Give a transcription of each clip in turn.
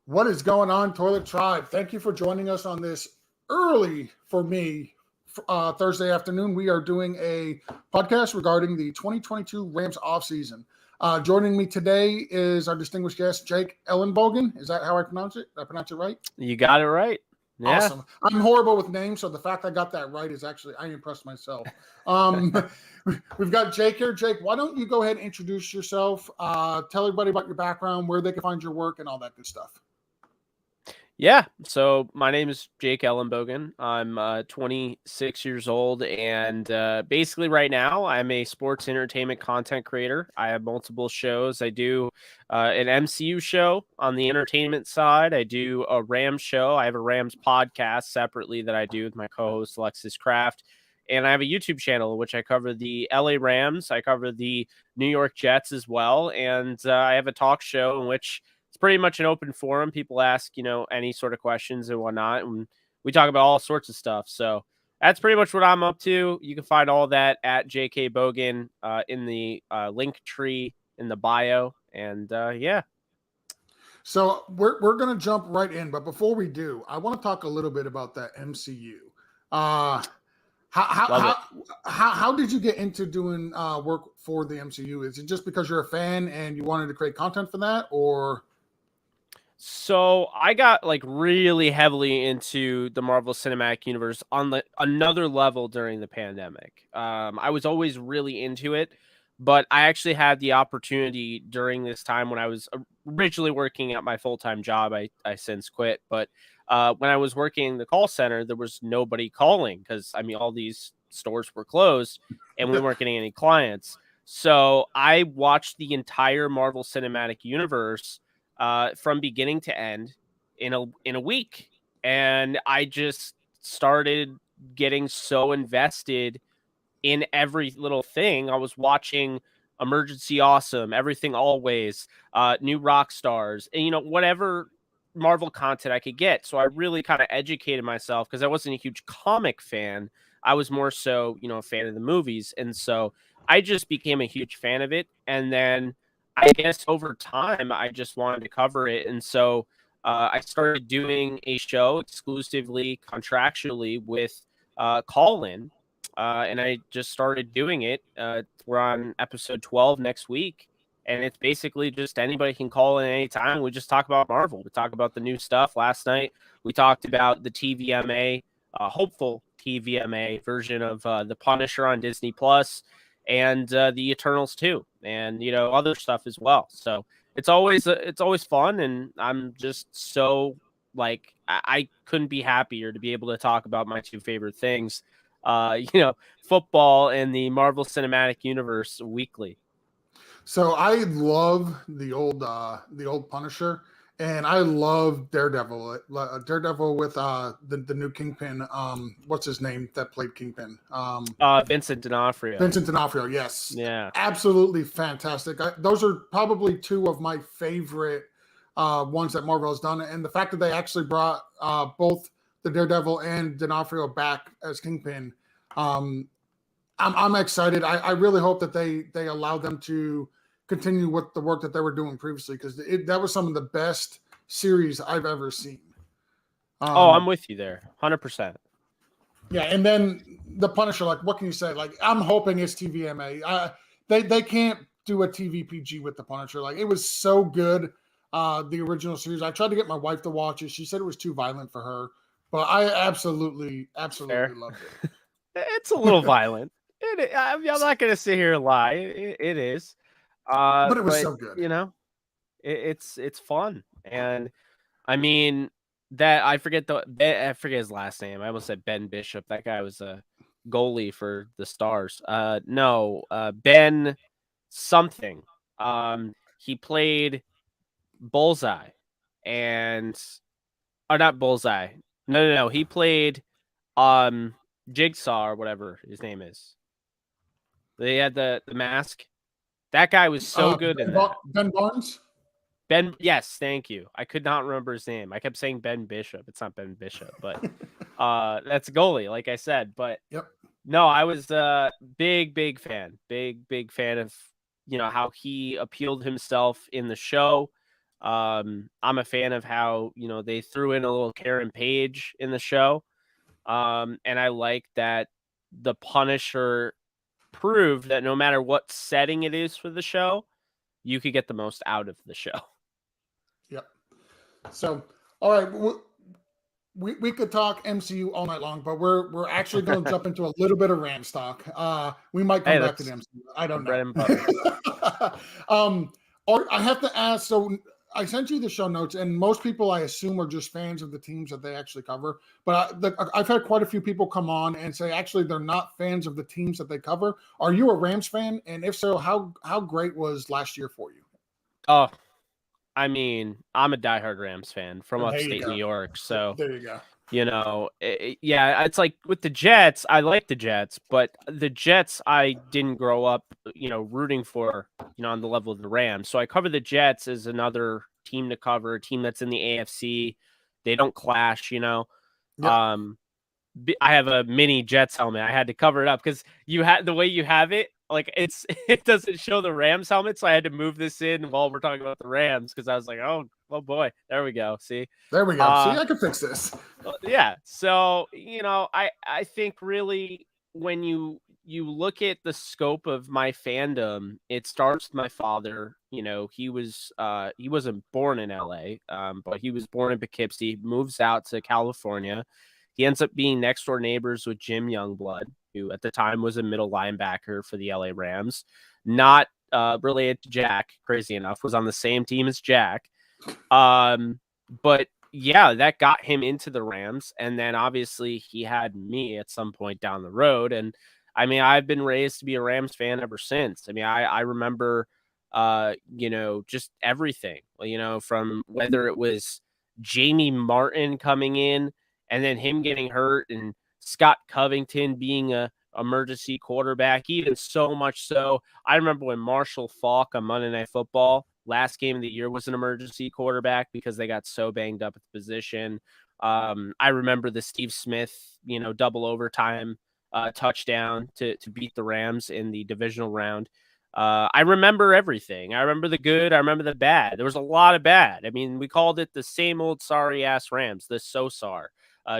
What is going on, Toilet Tribe? Thank you for joining us on this early for me Thursday afternoon. We are doing a podcast regarding the 2022 Rams offseason. Joining me today is our distinguished guest, Jake Ellenbogen. Is that how I pronounce it? Did I pronounce it right? You got it right. Yeah. Awesome. I'm horrible with names, so the fact I got that right is actually, I impressed myself. We've got Jake here. Jake, why don't you go ahead and introduce yourself, tell everybody about your background, where they can find your work, and all that good stuff. Yeah. So my name is Jake Ellenbogen. I'm 26 years old, and basically right now I'm a sports entertainment content creator. I have multiple shows. I do an MCU show on the entertainment side. I do a Rams show. I have a Rams podcast separately that I do with my co-host Alexis Kraft. And I have a YouTube channel which I cover the LA Rams. I cover the New York Jets as well. And I have a talk show in which it's pretty much an open forum. People ask, any sort of questions and whatnot. And we talk about all sorts of stuff. So that's pretty much what I'm up to. You can find all that at JK Bogan in the link tree in the bio. And yeah. So we're going to jump right in. But before we do, I want to talk a little bit about that MCU. How did you get into doing work for the MCU? Is it just because you're a fan and you wanted to create content for that, or? So I got really heavily into the Marvel Cinematic Universe on another level during the pandemic. I was always really into it, but I actually had the opportunity during this time when I was originally working at my full-time job. I since quit, but when I was working in the call center, there was nobody calling because all these stores were closed and we weren't getting any clients. So I watched the entire Marvel Cinematic Universe from beginning to end in a week, and I just started getting so invested in every little thing. I was watching Emergency Awesome, Everything Always, New Rock Stars, and whatever Marvel content I could get. So I really kind of educated myself because I wasn't a huge comic fan. I was more so, a fan of the movies, and so I just became a huge fan of it. And then I guess over time, I just wanted to cover it. And so I started doing a show exclusively, contractually with Call-In. And I just started doing it. We're on episode 12 next week. And it's basically just anybody can call in anytime. We just talk about Marvel. We talk about the new stuff. Last night, we talked about the TVMA, hopeful TVMA version of The Punisher on Disney Plus, and the Eternals too, and other stuff as well. So it's always fun, and I'm just so I couldn't be happier to be able to talk about my two favorite things, football and the Marvel Cinematic Universe weekly. So I love the old Punisher, and I love Daredevil. Daredevil with the new Kingpin. What's his name that played Kingpin? Vincent D'Onofrio. Vincent D'Onofrio, yes. Yeah. Absolutely fantastic. Those are probably two of my favorite ones that Marvel has done, and the fact that they actually brought both the Daredevil and D'Onofrio back as Kingpin. I'm excited. I really hope that they allow them to continue with the work that they were doing previously, because that was some of the best series I've ever seen. I'm with you there, 100%. Yeah, and then the Punisher, what can you say? I'm hoping it's TVMA. They can't do a TV PG with the Punisher. It was so good, the original series. I tried to get my wife to watch it. She said it was too violent for her, but I absolutely loved it. It's a little violent. I'm not going to sit here and lie. It is. But it was so good. It's fun. And I forget his last name. I almost said Ben Bishop. That guy was a goalie for the Stars. Ben something. He played Bullseye not Bullseye. No. He played Jigsaw or whatever his name is. They had the mask. That guy was so good in that. Ben Barnes? Yes, thank you. I could not remember his name. I kept saying Ben Bishop. It's not Ben Bishop, but that's a goalie, like I said. But yep. No, I was a big fan. Big fan of how he appealed himself in the show. I'm a fan of how, they threw in a little Karen Page in the show. And I like that the Punisher proved that no matter what setting it is for the show, you could get the most out of the show. Yep. So, all right, we could talk MCU all night long, but we're actually going to jump into a little bit of Rams talk. We might come Hey, back to the that's MCU. I don't bread know. and butter. I have to ask. So I sent you the show notes, and most people I assume are just fans of the teams that they actually cover. But I've had quite a few people come on and say actually they're not fans of the teams that they cover. Are you a Rams fan? And if so, how great was last year for you? Oh, I mean, I'm a diehard Rams fan from There you upstate New go. York. So, There you go. yeah, it's like with the Jets, I like the Jets, but the Jets, I didn't grow up, rooting for, on the level of the Rams. So I cover the Jets as another team to cover, a team that's in the AFC. They don't clash. Yep. I have a mini Jets helmet. I had to cover it up because you had the way you have it. Like it doesn't show the Rams helmet, so I had to move this in while we're talking about the Rams because I was like, oh boy, there we go. See, There we go. See, I can fix this. yeah. So I think really when you look at the scope of my fandom, it starts with my father. He wasn't born in LA, but he was born in Poughkeepsie. Moves out to California. He ends up being next door neighbors with Jim Youngblood, who at the time was a middle linebacker for the LA Rams, not related to Jack. Crazy enough, was on the same team as Jack. But yeah, that got him into the Rams. And then obviously he had me at some point down the road. And I mean, I've been raised to be a Rams fan ever since. I mean, I remember, just everything, from whether it was Jamie Martin coming in and then him getting hurt and Scott Covington being a emergency quarterback, even so much so. I remember when Marshall Faulk on Monday Night Football, last game of the year, was an emergency quarterback because they got so banged up at the position. I remember the Steve Smith, double overtime touchdown to beat the Rams in the divisional round. I remember everything. I remember the good. I remember the bad. There was a lot of bad. I mean, we called it the same old sorry ass Rams, the SOSAR,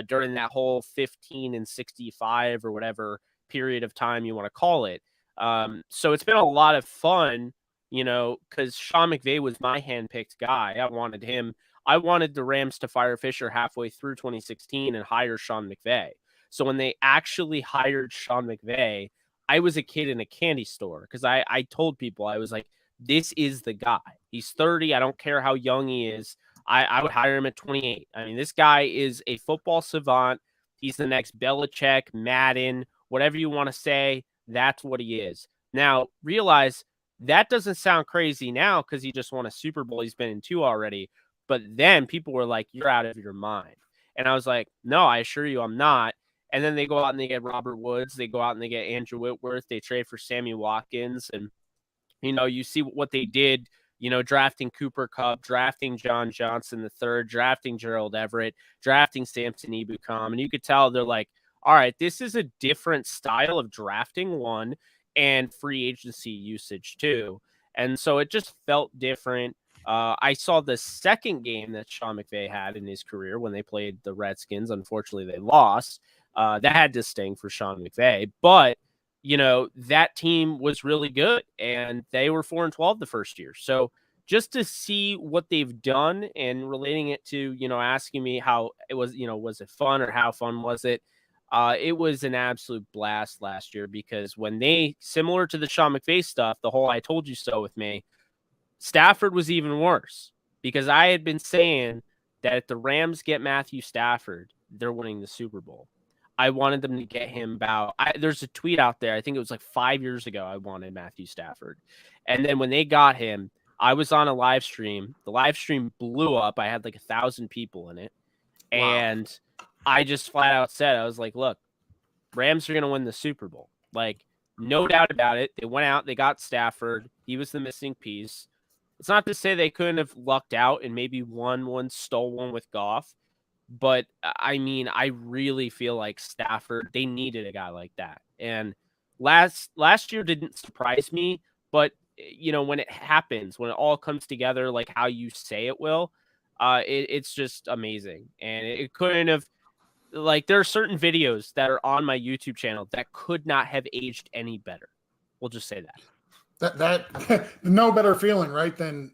during that whole 15 and 65 or whatever period of time you want to call it. So it's been a lot of fun, because Sean McVay was my handpicked guy. I wanted him. I wanted the Rams to fire Fisher halfway through 2016 and hire Sean McVay. So when they actually hired Sean McVay, I was a kid in a candy store because I told people, I was like, this is the guy. He's 30. I don't care how young he is. I would hire him at 28. I mean, this guy is a football savant. He's the next Belichick, Madden, whatever you want to say. That's what he is. Now, realize that doesn't sound crazy now because he just won a Super Bowl. He's been in 2 already. But then people were like, you're out of your mind. And I was like, no, I assure you I'm not. And then they go out and they get Robert Woods. They go out and they get Andrew Whitworth. They trade for Sammy Watkins. And, you see what they did, drafting Cooper Kupp, drafting John Johnson III, drafting Gerald Everett, drafting Samson Ebukam. And you could tell they're like, all right, this is a different style of drafting, one, and free agency usage too. And so it just felt different. I saw the second game that Sean McVay had in his career when they played the Redskins. Unfortunately, they lost. That had to sting for Sean McVay. But, that team was really good, and they were 4-12 the first year. So just to see what they've done and relating it to, asking me how it was, was it fun or how fun was it? It was an absolute blast last year because when they, similar to the Sean McVay stuff, the whole I told you so with me, Stafford was even worse because I had been saying that if the Rams get Matthew Stafford, they're winning the Super Bowl. I wanted them to get him there's a tweet out there. I think it was like 5 years ago. I wanted Matthew Stafford. And then when they got him, I was on a live stream. The live stream blew up. I had like 1,000 people in it. Wow. And I just flat out said, I was like, look, Rams are going to win the Super Bowl. Like, no doubt about it. They went out, they got Stafford. He was the missing piece. It's not to say they couldn't have lucked out and maybe won one, stole one with Goff. But I mean, I really feel like Stafford, they needed a guy like that. And last year didn't surprise me, but when it happens, when it all comes together, like how you say it will, it's just amazing. And it couldn't have, like, there are certain videos that are on my YouTube channel that could not have aged any better. We'll just say That no better feeling, right? Than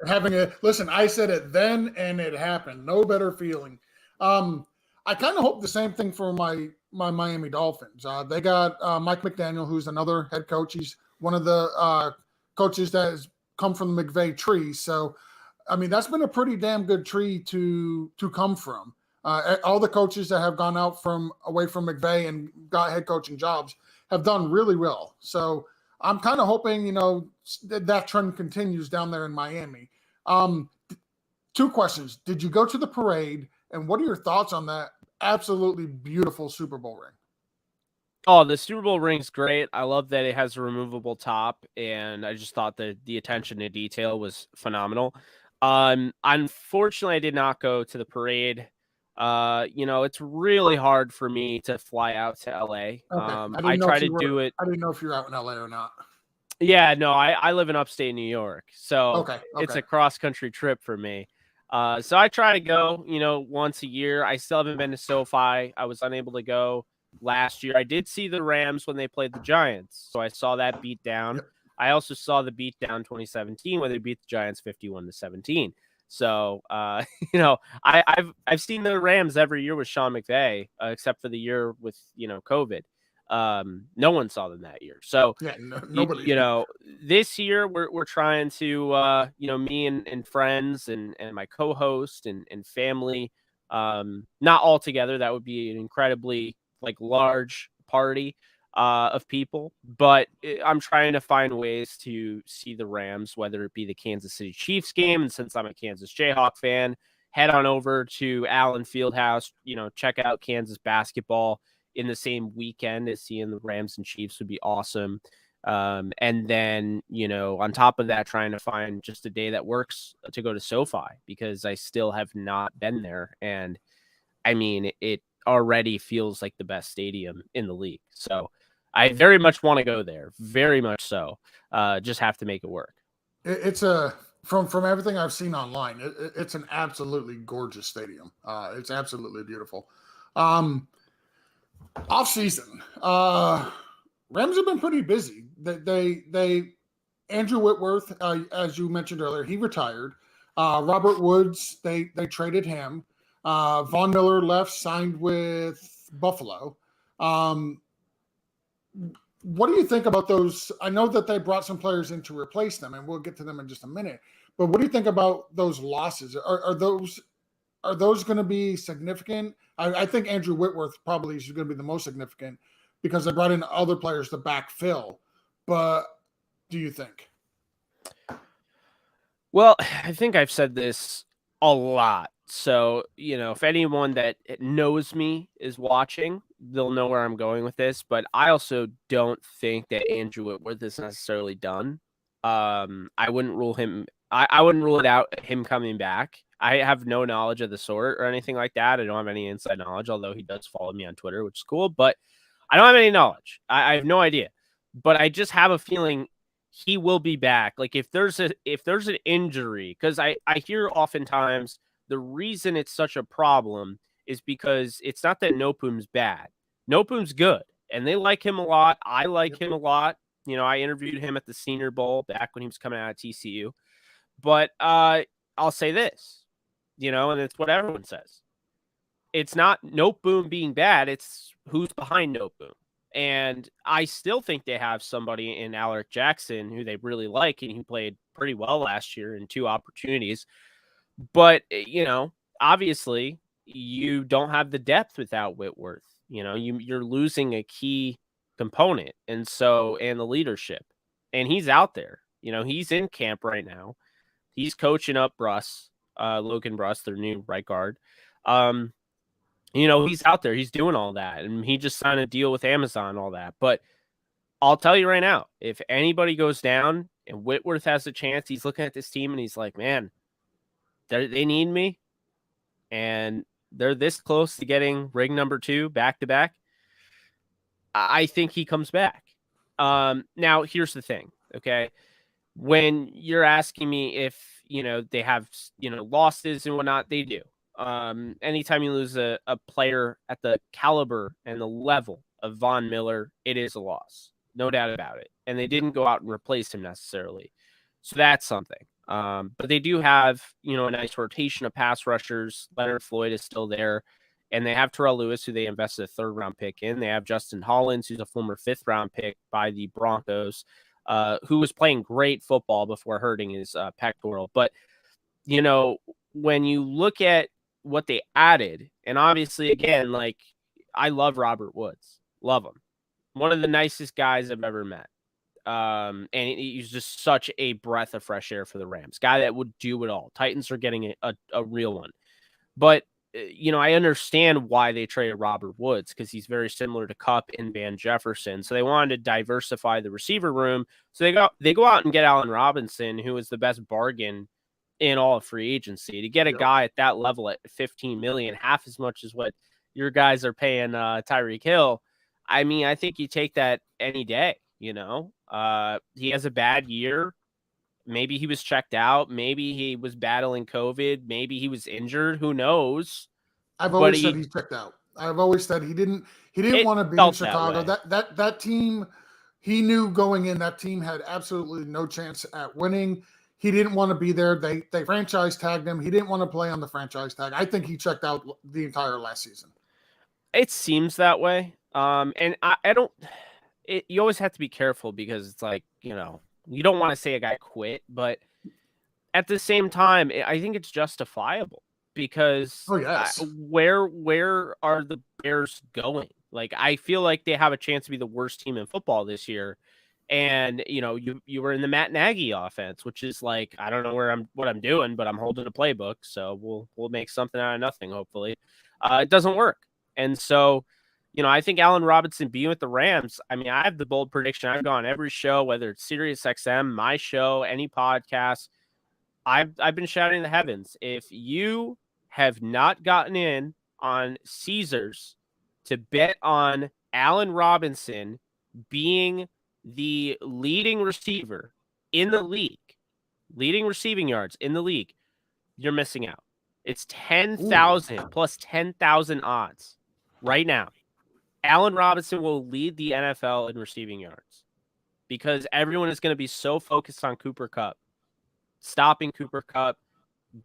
having a listen. I said it then, and it happened. No better feeling. I kind of hope the same thing for my Miami Dolphins. They got Mike McDaniel, who's another head coach. He's one of the coaches that has come from the McVay tree. So, I mean, that's been a pretty damn good tree to come from. All the coaches that have gone out away from McVay and got head coaching jobs have done really well. So I'm kind of hoping, that trend continues down there in Miami. Two questions. Did you go to the parade? And what are your thoughts on that absolutely beautiful Super Bowl ring? Oh, the Super Bowl ring's great. I love that it has a removable top, and I just thought that the attention to detail was phenomenal. Unfortunately, I did not go to the parade. It's really hard for me to fly out to LA. Okay. I try to do it. I didn't know if you're out in LA or not. Yeah, no, I live in upstate New York, so Okay. it's a cross country trip for me. So I try to go, once a year. I still haven't been to SoFi. I was unable to go last year. I did see the Rams when they played the Giants, so I saw that beat down. Yep. I also saw the beat down 2017 where they beat the Giants 51-17. So, I've seen the Rams every year with Sean McVay, except for the year with COVID. No one saw them that year. So yeah, nobody. This year we're trying to me and friends and my co-host and family, not all together. That would be an incredibly large party of people, but I'm trying to find ways to see the Rams, whether it be the Kansas City Chiefs game, and since I'm a Kansas Jayhawk fan, head on over to Allen Fieldhouse, check out Kansas basketball in the same weekend as seeing the Rams and Chiefs would be awesome. And then, on top of that, trying to find just a day that works to go to SoFi, because I still have not been there. And I mean, it already feels like the best stadium in the league. So I very much want to go there. Very much so. Just have to make it work. It's from everything I've seen online, it's an absolutely gorgeous stadium. It's absolutely beautiful. Off season, Rams have been pretty busy. They Andrew Whitworth, as you mentioned earlier, he retired. Robert Woods, they traded him. Von Miller left, signed with Buffalo. What do you think about those? I know that they brought some players in to replace them, and we'll get to them in just a minute. But what do you think about those losses? Are those going to be significant? I think Andrew Whitworth probably is going to be the most significant because they brought in other players to backfill. But do you think? Well, I think I've said this a lot. So, if anyone that knows me is watching, they'll know where I'm going with this. But I also don't think that Andrew Whitworth is necessarily done. I wouldn't rule him. I wouldn't rule it out him coming back. I have no knowledge of the sort or anything like that. I don't have any inside knowledge, although he does follow me on Twitter, which is cool. But I don't have any knowledge. I have no idea. But I just have a feeling he will be back. Like if there's an injury, because I hear oftentimes the reason it's such a problem is because it's not that Nopum's bad. Nopum's good, and they like him a lot. I like him a lot. I interviewed him at the Senior Bowl back when he was coming out of TCU. But I'll say this, and it's what everyone says. It's not Noteboom being bad. It's who's behind Noteboom. And I still think they have somebody in Alec Jackson who they really like, and he played pretty well last year in 2 opportunities. But, obviously you don't have the depth without Whitworth. You're losing a key component, and the leadership. And he's out there. He's in camp right now. He's coaching up Logan Bruss, their new right guard. He's out there. He's doing all that. And he just signed a deal with Amazon and all that. But I'll tell you right now, if anybody goes down and Whitworth has a chance, he's looking at this team and he's like, man, they need me. And they're this close to getting ring number 2 back-to-back. I think he comes back. Now, here's the thing, okay? when you're asking me if, they have, losses and whatnot, they do. Anytime you lose a player at the caliber and the level of Von Miller, it is a loss. No doubt about it. And they didn't go out and replace him necessarily. So that's something. But they do have, a nice rotation of pass rushers. Leonard Floyd is still there. And they have Terrell Lewis, who they invested a third-round pick in. They have Justin Hollins, who's a former fifth-round pick by the Broncos, who was playing great football before hurting his pectoral. But, when you look at what they added, and obviously, again, like, I love Robert Woods. Love him. One of the nicest guys I've ever met. And he's just such a breath of fresh air for the Rams. Guy that would do it all. Titans are getting a real one. But, I understand why they traded Robert Woods, because he's very similar to Kupp and Van Jefferson. So they wanted to diversify the receiver room. So they go out and get Allen Robinson, who is the best bargain in all of free agency. To get a guy at that level at $15 million, half as much as what your guys are paying Tyreek Hill. I mean, I think you take that any day. He has a bad year. Maybe he was checked out. Maybe he was battling COVID. Maybe he was injured. Who knows? I've always said he checked out. I've always said he didn't want to be in Chicago. That team, he knew going in, that team had absolutely no chance at winning. He didn't want to be there. They franchise tagged him. He didn't want to play on the franchise tag. I think he checked out the entire last season. It seems that way. And I don't. You always have to be careful, because it's like, you don't want to say a guy quit, but at the same time, I think it's justifiable, because where are the Bears going? Like, I feel like they have a chance to be the worst team in football this year. And, you were in the Matt Nagy offense, which is like, I don't know what I'm doing, but I'm holding a playbook. So we'll make something out of nothing. Hopefully it doesn't work. And so, I think Allen Robinson being with the Rams, I mean, I have the bold prediction. I've gone every show, whether it's Sirius XM, my show, any podcast. I've been shouting in the heavens. If you have not gotten in on Caesars to bet on Allen Robinson being the leading receiver in the league, leading receiving yards in the league, you're missing out. It's 10,000 plus 10,000 odds right now. Allen Robinson will lead the NFL in receiving yards, because everyone is going to be so focused on Cooper Kupp, stopping Cooper Kupp,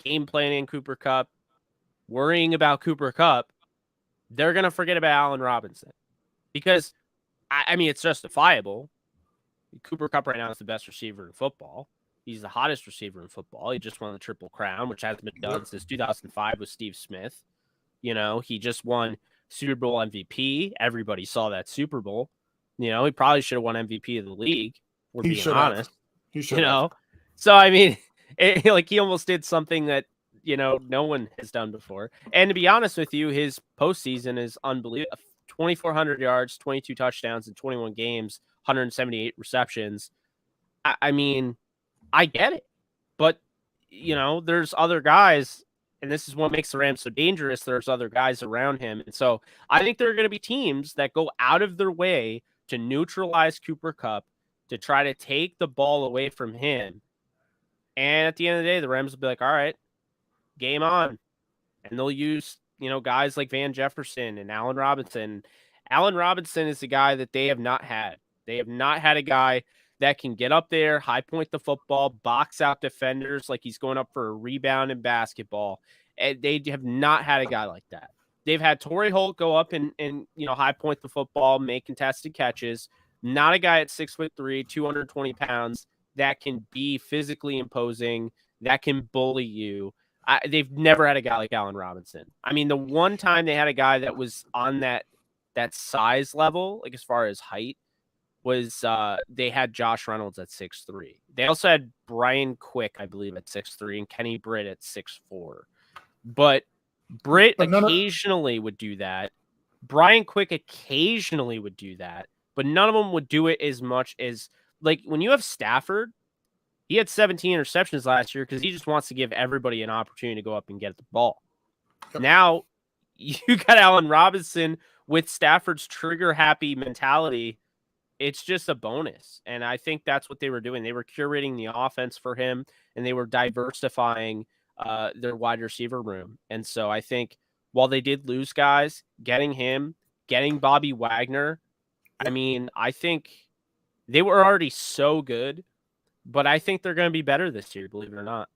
game planning Cooper Kupp, worrying about Cooper Kupp. They're going to forget about Allen Robinson, because, I mean, it's justifiable. Cooper Kupp right now is the best receiver in football. He's the hottest receiver in football. He just won the Triple Crown, which hasn't been done since 2005 with Steve Smith. He just won Super Bowl MVP. Everybody saw that Super Bowl. He probably should have won MVP of the league. We're being honest. He should have. So, I mean, he almost did something that, no one has done before. And to be honest with you, his postseason is unbelievable. 2,400 yards, 22 touchdowns in 21 games, 178 receptions. I mean, I get it. But, there's other guys, and this is what makes the Rams so dangerous. There's other guys around him. And so I think there are going to be teams that go out of their way to neutralize Cooper Kupp, to try to take the ball away from him. And at the end of the day, the Rams will be like, all right, game on. And they'll use, guys like Van Jefferson and Allen Robinson. Allen Robinson is the guy that they have not had. They have not had a guy that can get up there, high point the football, box out defenders like he's going up for a rebound in basketball. And they have not had a guy like that. They've had Torrey Holt go up and high point the football, make contested catches. Not a guy at 6'3", 220 pounds that can be physically imposing, that can bully you. They've never had a guy like Allen Robinson. I mean, the one time they had a guy that was on that size level, like as far as height, was they had Josh Reynolds at 6'3". They also had Brian Quick, I believe, at 6'3", and Kenny Britt at 6'4". But Britt occasionally would do that. Brian Quick occasionally would do that, but none of them would do it as much as, like, when you have Stafford, he had 17 interceptions last year because he just wants to give everybody an opportunity to go up and get the ball. Yep. Now you got Allen Robinson with Stafford's trigger-happy mentality it's just a bonus. And I think that's what they were doing. They were curating the offense for him, and they were diversifying their wide receiver room. And so I think while they did lose guys, getting him, getting Bobby Wagner, I mean, I think they were already so good, but I think they're going to be better this year, believe it or not.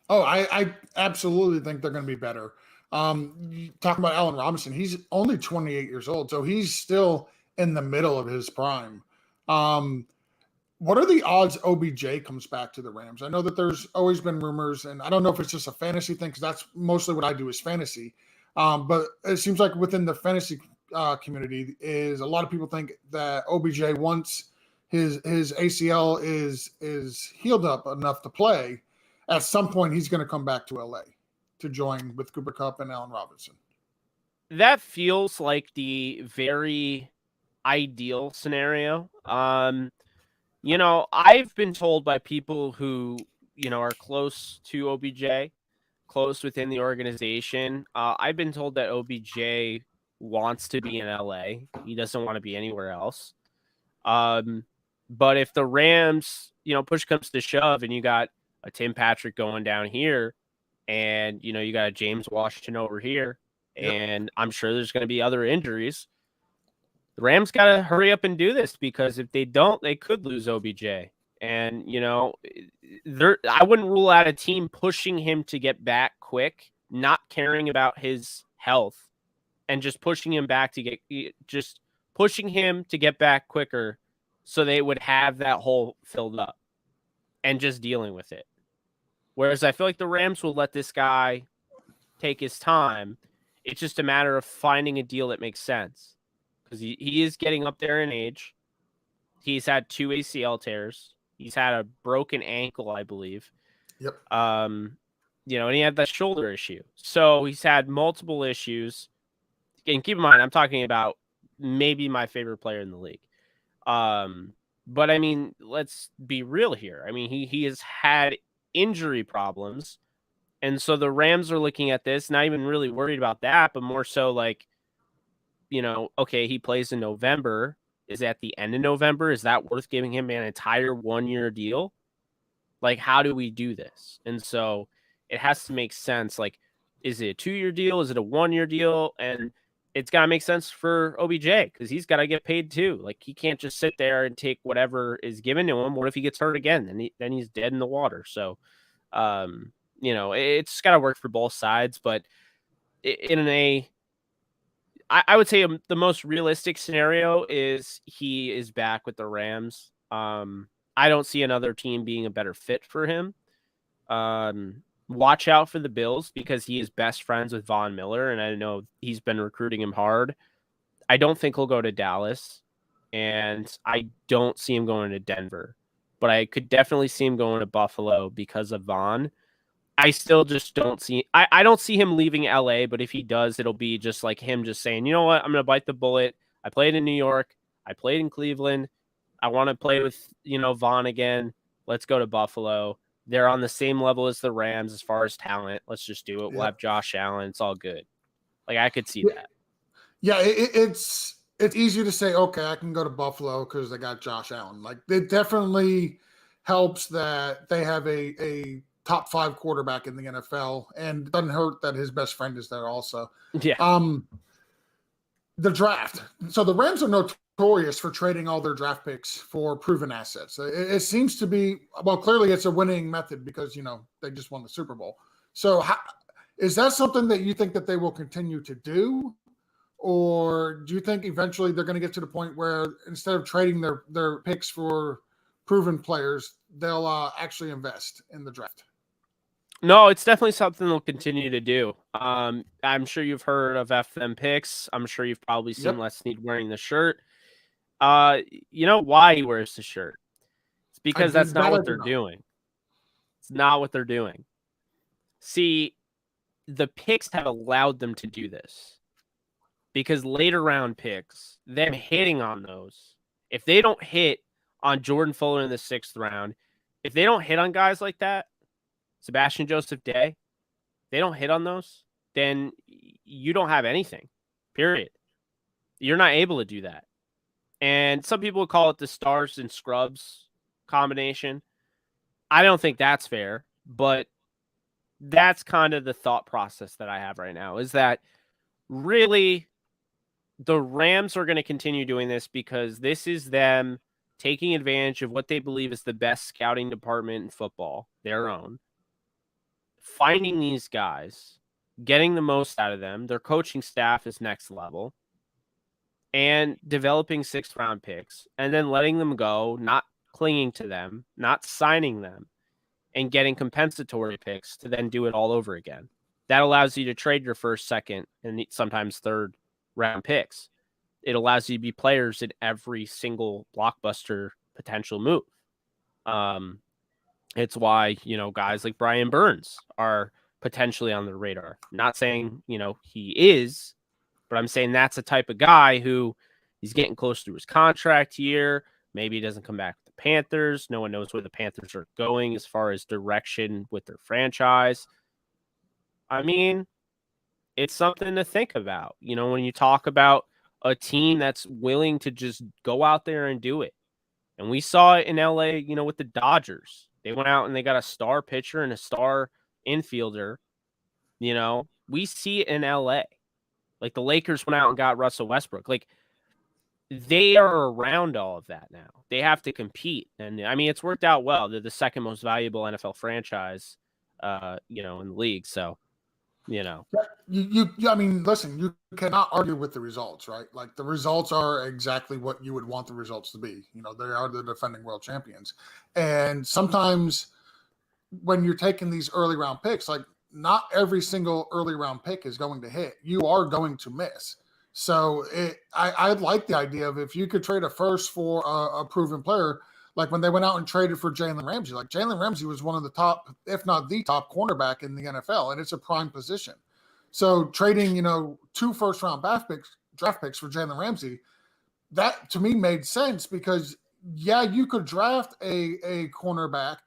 Oh, I absolutely think they're going to be better. Talking about Allen Robinson, he's only 28 years old, so he's still in the middle of his prime. What are the odds OBJ comes back to the Rams? I know that there's always been rumors, and I don't know if it's just a fantasy thing because that's mostly what I do is fantasy. But it seems like within the fantasy community is a lot of people think that OBJ once his ACL is healed up enough to play, at some point he's going to come back to LA to join with Cooper Kupp and Allen Robinson. That feels like the very ideal scenario. I've been told by people who, are close to OBJ, close within the organization. I've been told that OBJ wants to be in LA. He doesn't want to be anywhere else. But if the Rams, push comes to shove and you got a Tim Patrick going down here and, you got a James Washington over here, and I'm sure there's going to be other injuries. The Rams got to hurry up and do this because if they don't, they could lose OBJ. And, I wouldn't rule out a team pushing him to get back quick, not caring about his health, and just pushing him back to get back quicker so they would have that hole filled up and just dealing with it. Whereas I feel like the Rams will let this guy take his time. It's just a matter of finding a deal that makes sense because he is getting up there in age. He's had 2 ACL tears. He's had a broken ankle, I believe. Yep. And he had that shoulder issue. So he's had multiple issues. And keep in mind, I'm talking about maybe my favorite player in the league. But I mean, let's be real here. I mean, he has had injury problems. And so the Rams are looking at this, not even really worried about that, but more so like, okay, he plays in November. Is at the end of November? Is that worth giving him an entire 1-year deal? Like, how do we do this? And so it has to make sense. Like, is it a 2-year deal? Is it a 1-year deal? And it's got to make sense for OBJ because he's got to get paid too. Like, he can't just sit there and take whatever is given to him. What if he gets hurt again? Then he's dead in the water. So, it's got to work for both sides. But I would say the most realistic scenario is he is back with the Rams. I don't see another team being a better fit for him. Watch out for the Bills because he is best friends with Von Miller, and I know he's been recruiting him hard. I don't think he'll go to Dallas, and I don't see him going to Denver, but I could definitely see him going to Buffalo because of Von. I still just don't see I don't see him leaving LA, but if he does, it'll be just like him just saying, you know what, I'm going to bite the bullet. I played in New York. I played in Cleveland. I want to play with, Vaughn again. Let's go to Buffalo. They're on the same level as the Rams as far as talent. Let's just do it. We'll have Josh Allen. It's all good. Like, I could see that. Yeah, it's easy to say, okay, I can go to Buffalo because they got Josh Allen. Like, it definitely helps that they have a top 5 quarterback in the NFL, and it doesn't hurt that his best friend is there also. Yeah. The draft. So the Rams are notorious for trading all their draft picks for proven assets. It seems to be, well, clearly it's a winning method because, they just won the Super Bowl. So is that something that you think that they will continue to do? Or do you think eventually they're going to get to the point where instead of trading their picks for proven players, they'll actually invest in the draft? No, it's definitely something they'll continue to do. I'm sure you've heard of FM picks. I'm sure you've probably seen Les Snead wearing the shirt. You know why he wears the shirt? It's because that's not what they're doing. It's not what they're doing. See, the picks have allowed them to do this because later round picks, them hitting on those, if they don't hit on Jordan Fuller in the 6th round, if they don't hit on guys like that, Sebastian Joseph Day, they don't hit on those, then you don't have anything, period. You're not able to do that. And some people would call it the stars and scrubs combination. I don't think that's fair, but that's kind of the thought process that I have right now, is that really the Rams are going to continue doing this because this is them taking advantage of what they believe is the best scouting department in football, their own, finding these guys, getting the most out of them. Their coaching staff is next level, and developing 6th-round picks and then letting them go, not clinging to them, not signing them, and getting compensatory picks to then do it all over again. That allows you to trade your first, second, and sometimes 3rd-round picks. It allows you to be players in every single blockbuster potential move. It's why, guys like Brian Burns are potentially on the radar. Not saying, he is, but I'm saying that's a type of guy who he's getting close to his contract year. Maybe he doesn't come back with the Panthers. No one knows where the Panthers are going as far as direction with their franchise. I mean, it's something to think about. When you talk about a team that's willing to just go out there and do it. And we saw it in LA, with the Dodgers. They went out and they got a star pitcher and a star infielder. We see it in LA. Like the Lakers went out and got Russell Westbrook. Like they are around all of that now. They have to compete. And I mean, it's worked out well. They're the 2nd most valuable NFL franchise, in the league. So, I mean, listen, you cannot argue with the results, right? Like the results are exactly what you would want the results to be. They are the defending world champions. And sometimes when you're taking these early round picks, like not every single early round pick is going to hit. You are going to miss. So I like the idea of if you could trade a first for a proven player, like when they went out and traded for Jalen Ramsey. Like Jalen Ramsey was one of the top, if not the top cornerback in the NFL, and it's a prime position. So trading, 2 first-round draft picks for Jalen Ramsey, that to me made sense because, yeah, you could draft a cornerback,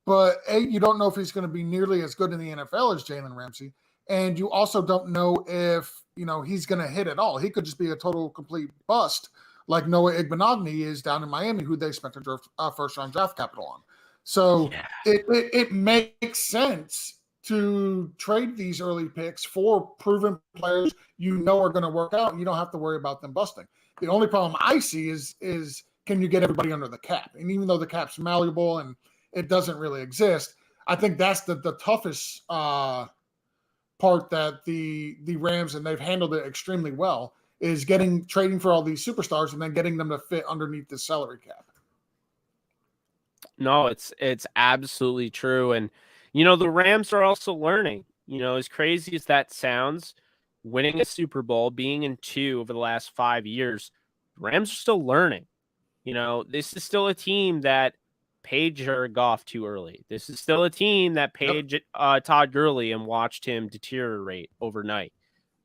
but you don't know if he's going to be nearly as good in the NFL as Jalen Ramsey. And you also don't know if, he's going to hit at all. He could just be a total complete bust like Noah Igbenogany is down in Miami, who they spent a first-round draft capital on. So yeah. It makes sense to trade these early picks for proven players are going to work out, and you don't have to worry about them busting. The only problem I see is can you get everybody under the cap? And even though the cap's malleable and it doesn't really exist, I think that's the toughest part that the Rams, and they've handled it extremely well, is trading for all these superstars and then getting them to fit underneath the salary cap. No, it's absolutely true. And, the Rams are also learning, as crazy as that sounds, winning a Super Bowl, being in 2 over the last 5 years, Rams are still learning. This is still a team that paid Jared Goff too early. This is still a team that paid Todd Gurley and watched him deteriorate overnight.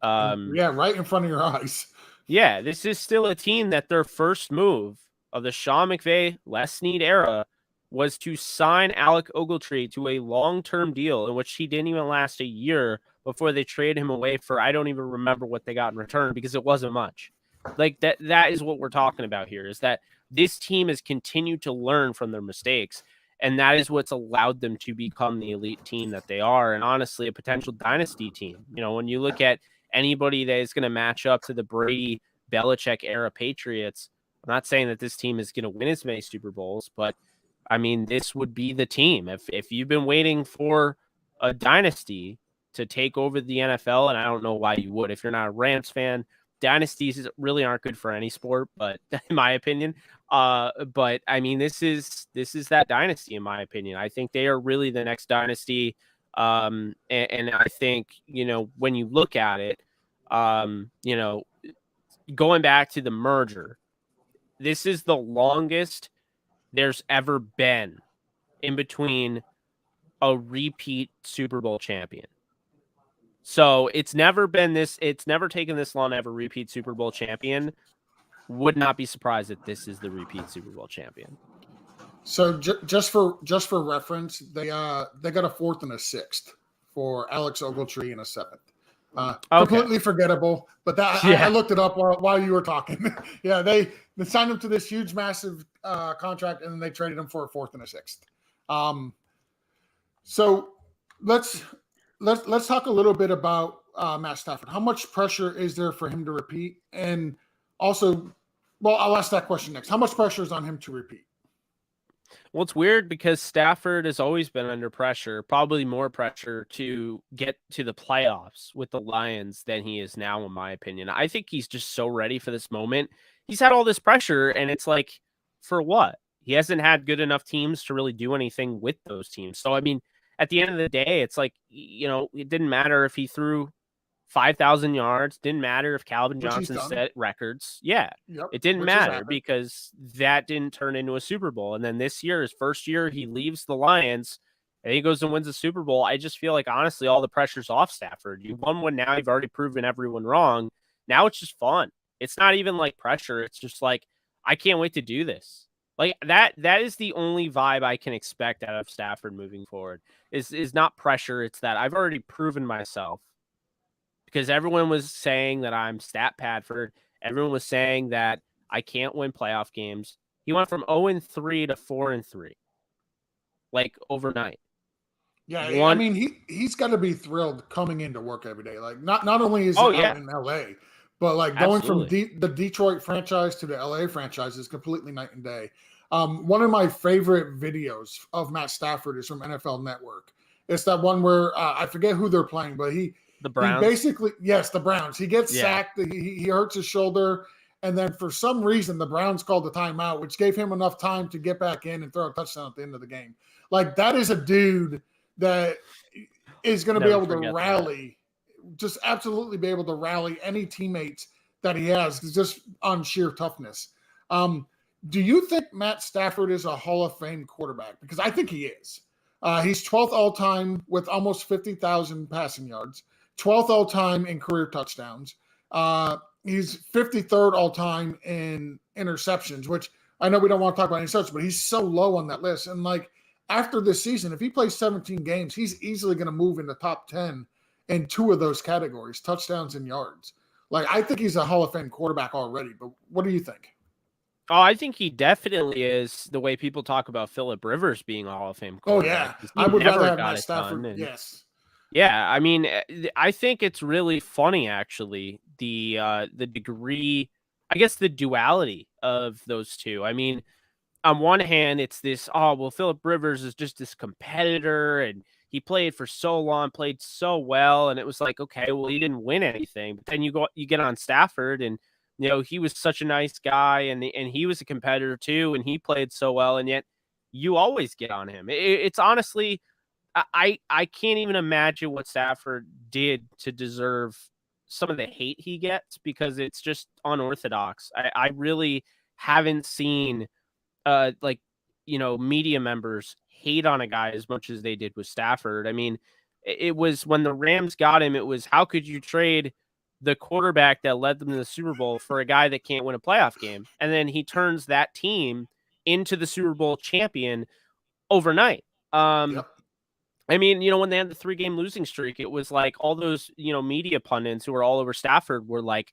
Right in front of your eyes. Yeah, this is still a team that their first move of the Sean McVay Les Snead era was to sign Alec Ogletree to a long-term deal in which he didn't even last a year before they traded him away for, I don't even remember what they got in return because it wasn't much. Like that is what we're talking about here, is that this team has continued to learn from their mistakes, and that is what's allowed them to become the elite team that they are, and honestly, a potential dynasty team. When you look at anybody that is going to match up to the Brady, Belichick era Patriots, I'm not saying that this team is going to win as many Super Bowls, but I mean, this would be the team. If you've been waiting for a dynasty to take over the NFL, and I don't know why you would, if you're not a Rams fan, dynasties really aren't good for any sport, but in my opinion, but I mean, this is that dynasty, in my opinion. I think they are really the next dynasty. And I think, when you look at it, going back to the merger, this is the longest there's ever been in between a repeat Super Bowl champion. So it's never taken this long to have a repeat Super Bowl champion. Would not be surprised that this is the repeat Super Bowl champion. So just for reference, they got a 4th and a 6th for Alex Ogletree and a 7th. Completely forgettable, but that Yeah. I looked it up while you were talking. Yeah, they signed him to this huge, massive contract, and then they traded him for a 4th and a 6th. So let's talk a little bit about Matt Stafford. How much pressure is there for him to repeat? And also, well, I'll ask that question next. How much pressure is on him to repeat? Well, it's weird because Stafford has always been under pressure, probably more pressure to get to the playoffs with the Lions than he is now, in my opinion. I think he's just so ready for this moment. He's had all this pressure, and it's like, for what? He hasn't had good enough teams to really do anything with those teams. So, I mean, at the end of the day, it's like, it didn't matter if he threw 5,000 yards. Didn't matter if Calvin Johnson set records. Yeah, it didn't matter because that didn't turn into a Super Bowl. And then this year, his first year, he leaves the Lions and he goes and wins the Super Bowl. I just feel like, honestly, all the pressure's off Stafford. You won one now. You've already proven everyone wrong. Now it's just fun. It's not even like pressure. It's just like, I can't wait to do this. Like that is the only vibe I can expect out of Stafford moving forward is not pressure. It's that I've already proven myself. Because everyone was saying that I'm stat Padford. Everyone was saying that I can't win playoff games. He went from 0-3 to 4-3, like overnight. Yeah, I mean he's got to be thrilled coming into work every day. Like not only is he out in LA, but like going from the Detroit franchise to the LA franchise is completely night and day. One of my favorite videos of Matt Stafford is from NFL Network. It's that one where I forget who they're playing, but the Browns. The Browns. He gets sacked. He hurts his shoulder. And then for some reason, the Browns called the timeout, which gave him enough time to get back in and throw a touchdown at the end of the game. Like, that is a dude that is going to be able to rally, just absolutely be able to rally any teammates that he has just on sheer toughness. Do you think Matt Stafford is a Hall of Fame quarterback? Because I think he is. He's 12th all-time with almost 50,000 passing yards. 12th all-time in career touchdowns. He's 53rd all-time in interceptions, which I know we don't want to talk about interceptions, but he's so low on that list. And, like, after this season, if he plays 17 games, he's easily going to move in the top 10 in 2 of those categories, touchdowns and yards. Like, I think he's a Hall of Fame quarterback already, but what do you think? Oh, I think he definitely is the way people talk about Phillip Rivers being a Hall of Fame quarterback. Oh, yeah. I would rather have Matt Stafford. Yes. Yeah, I mean, I think it's really funny, actually, the degree, I guess the duality of those two. I mean, on one hand, it's this, Phillip Rivers is just this competitor, and he played for so long, played so well, and it was like, okay, well, he didn't win anything. But then you get on Stafford, and he was such a nice guy, and he was a competitor too, and he played so well, and yet you always get on him. It's honestly, I can't even imagine what Stafford did to deserve some of the hate he gets, because it's just unorthodox. I really haven't seen media members hate on a guy as much as they did with Stafford. I mean, it was when the Rams got him, it was, how could you trade the quarterback that led them to the Super Bowl for a guy that can't win a playoff game? And then he turns that team into the Super Bowl champion overnight. Yep. I mean, when they had the 3-game losing streak, it was like all those, media pundits who were all over Stafford were like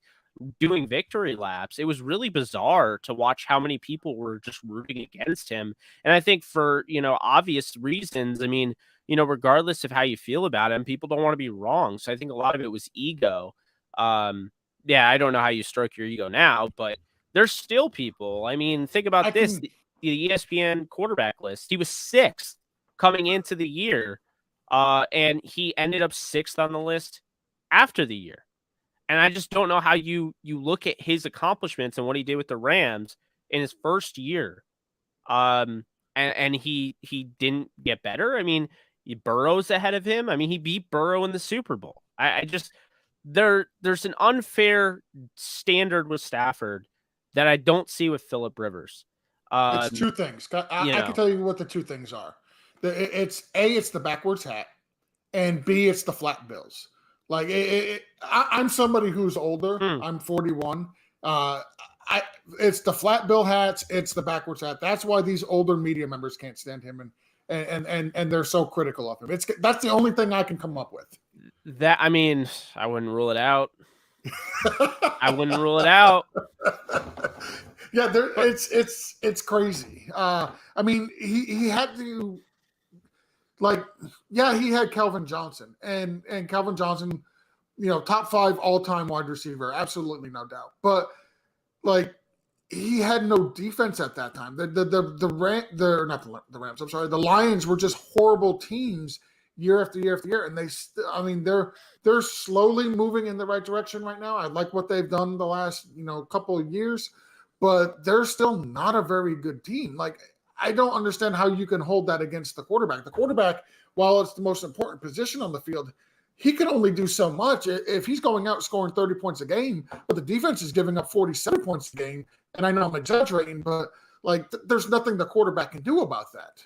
doing victory laps. It was really bizarre to watch how many people were just rooting against him. And I think for, obvious reasons, I mean, regardless of how you feel about him, people don't want to be wrong. So I think a lot of it was ego. I don't know how you stroke your ego now, but there's still people. I mean, think about the ESPN quarterback list. He was 6th coming into the year, and he ended up 6th on the list after the year. And I just don't know how you look at his accomplishments and what he did with the Rams in his first year, and he didn't get better. I mean, Burrow's ahead of him. I mean, he beat Burrow in the Super Bowl. I just there's an unfair standard with Stafford that I don't see with Phillip Rivers. It's 2 things. I can tell you what the 2 things are. It's A, it's the backwards hat, and B, it's the flat bills. Like, I'm somebody who's older. I'm 41. It's the flat bill hats. It's the backwards hat. That's why these older media members can't stand him, and they're so critical of him. That's the only thing I can come up with. I mean, I wouldn't rule it out. I wouldn't rule it out. Yeah, But it's crazy. I mean, he had to, like, yeah, he had Calvin Johnson, and Calvin Johnson, top 5 all time wide receiver, absolutely no doubt. But like, he had no defense at that time. Not the Rams. I'm sorry, the Lions were just horrible teams year after year after year, and they're slowly moving in the right direction right now. I like what they've done the last couple of years, but they're still not a very good team. Like, I don't understand how you can hold that against the quarterback. The quarterback, while it's the most important position on the field, he can only do so much. If he's going out scoring 30 points a game, but the defense is giving up 47 points a game, and I know I'm exaggerating, but like there's nothing the quarterback can do about that.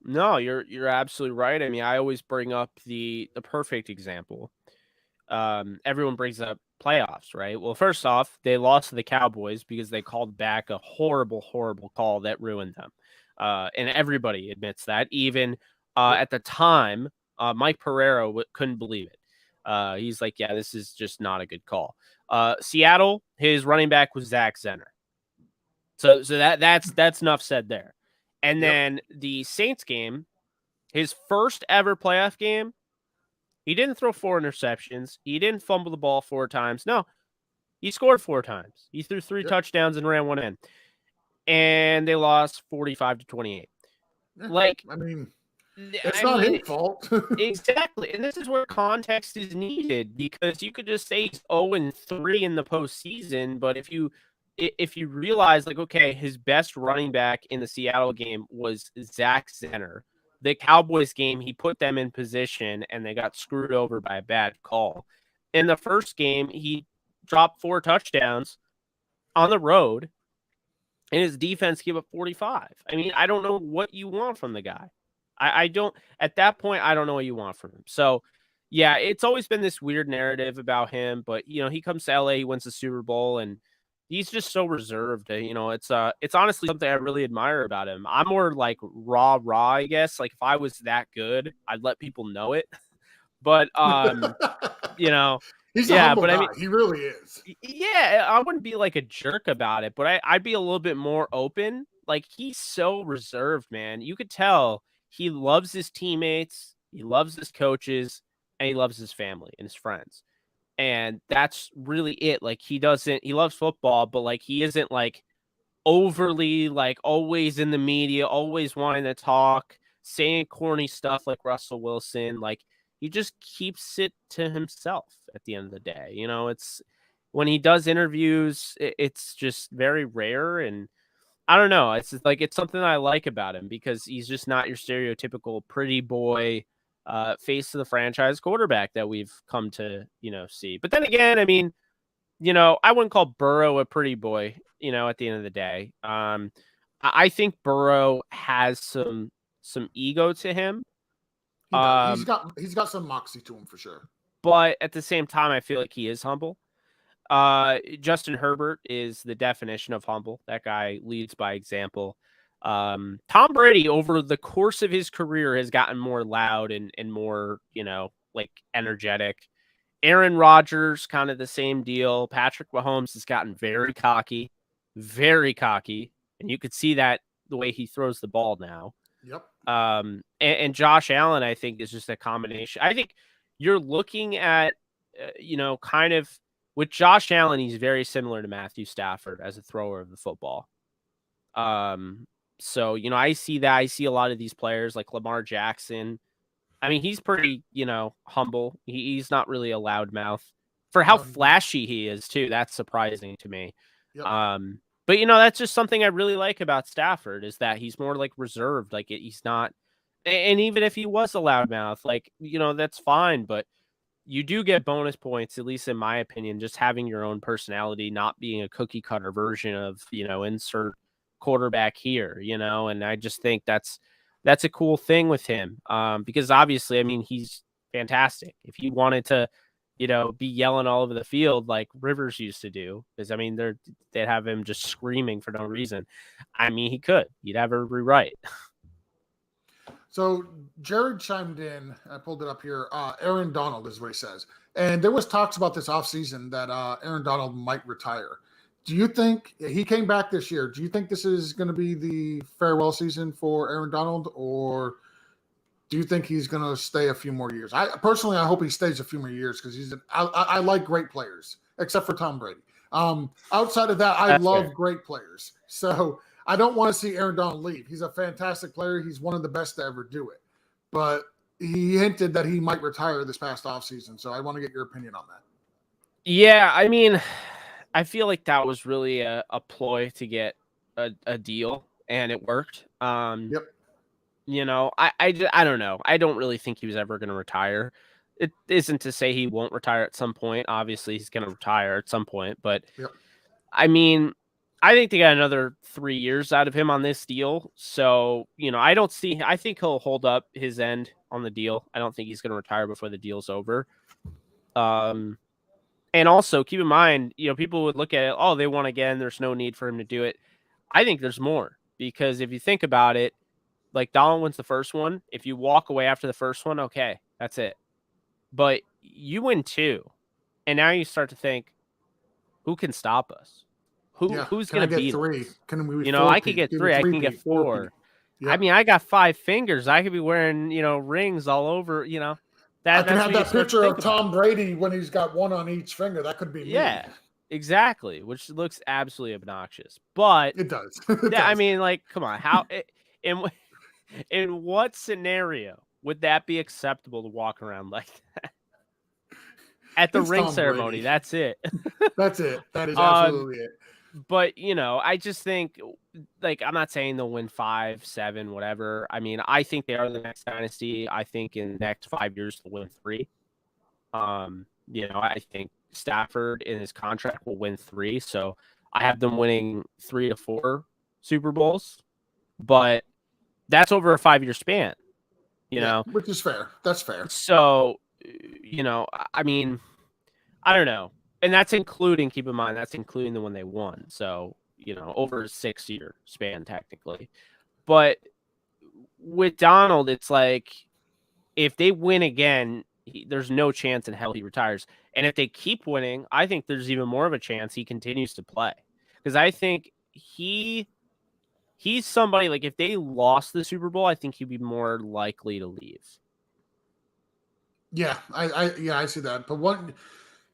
no, you're absolutely right. I mean, I always bring up the perfect example. Everyone brings up playoffs, right? Well, first off, they lost to the Cowboys because they called back a horrible, horrible call that ruined them. And everybody admits that. Even Yep. at the time, Mike Pereira couldn't believe it. He's like, yeah, this is just not a good call. Seattle, his running back was Zach Zenner. So that's enough said there. And Yep. then the Saints game, his first ever playoff game, he didn't throw 4 interceptions. He didn't fumble the ball 4 times. No, he scored 4 times. He threw 3 Yep. touchdowns and ran 1 in. And they lost 45-28. Yeah. Like, I mean, it's not his fault. exactly. And this is where context is needed, because you could just say he's 0-3 in the postseason, but if you realize, like, okay, his best running back in the Seattle game was Zach Zenner. The Cowboys game, he put them in position and they got screwed over by a bad call. In the first game, he dropped 4 touchdowns on the road and his defense gave up 45. I mean, I don't know what you want from the guy. I don't, at that point, I don't know what you want from him. So, yeah, it's always been this weird narrative about him, but he comes to LA, he wins the Super Bowl, and he's just so reserved. It's honestly something I really admire about him. I'm more like raw, I guess. Like, if I was that good, I'd let people know it. But you know, He's a yeah, humble but I guy. mean, He really is. yeah, I wouldn't be like a jerk about it, but I'd be a little bit more open. Like, he's so reserved, man. You could tell he loves his teammates, he loves his coaches, and he loves his family and his friends. And that's really it. Like, he loves football, but like he isn't like overly like always in the media, always wanting to talk, saying corny stuff like Russell Wilson. Like, he just keeps it to himself at the end of the day. It's when he does interviews, it's just very rare. And I don't know. It's just like, it's something I like about him, because he's just not your stereotypical pretty boy, face of the franchise quarterback that we've come to, see. But then again, I mean, I wouldn't call Burrow a pretty boy, at the end of the day. I think Burrow has some ego to him. He does. He's got some moxie to him for sure. But at the same time, I feel like he is humble. Justin Herbert is the definition of humble. That guy leads by example. Tom Brady, over the course of his career, has gotten more loud and more, like, energetic. Aaron Rodgers, kind of the same deal. Patrick Mahomes has gotten very cocky, and you could see that the way he throws the ball now. Yep. And Josh Allen, I think, is just a combination. I think you're looking at, kind of with Josh Allen, he's very similar to Matthew Stafford as a thrower of the football. So, I see that. I see a lot of these players like Lamar Jackson. I mean, he's pretty, humble. He's not really a loudmouth for how flashy he is too. That's surprising to me. Yep. But that's just something I really like about Stafford, is that he's more like reserved. Like, he's not, and even if he was a loudmouth, like, that's fine. But you do get bonus points, at least in my opinion, just having your own personality, not being a cookie cutter version of, insert quarterback here, and I just think that's a cool thing with him. Because obviously, I mean, he's fantastic. If he wanted to, be yelling all over the field like Rivers used to do, because I mean, they'd have him just screaming for no reason. I mean, he'd have every right. So Jared chimed in. I pulled it up here. Aaron Donald is what he says. And there was talks about this offseason that Aaron Donald might retire. Do you think he came back this year? Do you think this is going to be the farewell season for Aaron Donald, or do you think he's going to stay a few more years? I hope he stays a few more years because I like great players, except for Tom Brady. Outside of that, I love great players. So I don't want to see Aaron Donald leave. He's a fantastic player. He's one of the best to ever do it. But he hinted that he might retire this past offseason. So I want to get your opinion on that. Yeah, I mean, I feel like that was really a ploy to get a deal, and it worked. Yep. You know, I don't know. I don't really think he was ever going to retire. It isn't to say he won't retire at some point. Obviously, he's going to retire at some point. But, yep. I mean, I think they got another 3 years out of him on this deal. So, you know, I think he'll hold up his end on the deal. I don't think he's going to retire before the deal's over. And also, keep in mind, you know, people would look at it, oh, they won again. There's no need for him to do it. I think there's more, because if you think about it, like Donald wins the first one. If you walk away after the first one, okay, that's it. But you win 2, and now you start to think, who can stop us? Who's going to beat 3? us? Can we? You know, I could get 3. I can get 4. Yep. I mean, I got 5 fingers. I could be wearing, you know, rings all over. You know, I can have that picture of Tom Brady when he's got 1 on each finger. That could be me. Yeah, exactly. Which looks absolutely obnoxious, but it does. I mean, like, come on, how? In what scenario would that be acceptable to walk around like that? At the ring ceremony, Brady. That's it. That's it. That is absolutely it. But, you know, I just think, like, I'm not saying they'll win 5, 7, whatever. I mean, I think they are the next dynasty. I think in the next 5 years they'll win 3. You know, I think Stafford in his contract will win 3. So I have them winning 3 to 4 Super Bowls. But that's over a 5-year span, you know. Which is fair. That's fair. So, you know, I mean, I don't know. And that's including, keep in mind, that's including the one they won. So, you know, over a 6-year span, technically. But with Donald, it's like, if they win again, there's no chance in hell he retires. And if they keep winning, I think there's even more of a chance he continues to play. Because I think he's somebody, like, if they lost the Super Bowl, I think he'd be more likely to leave. Yeah, I see that. But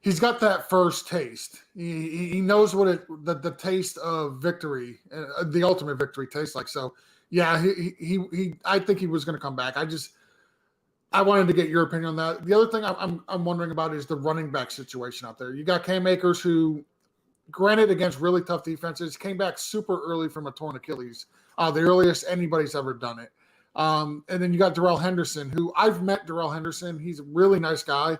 he's got that first taste. He knows what the taste of victory, the ultimate victory, tastes like. So, yeah, he I think he was going to come back. I wanted to get your opinion on that. The other thing I'm wondering about is the running back situation out there. You got Cam Akers, who, granted, against really tough defenses, came back super early from a torn Achilles, the earliest anybody's ever done it. And then you got Daryl Henderson, who I've met. Daryl Henderson, he's a really nice guy.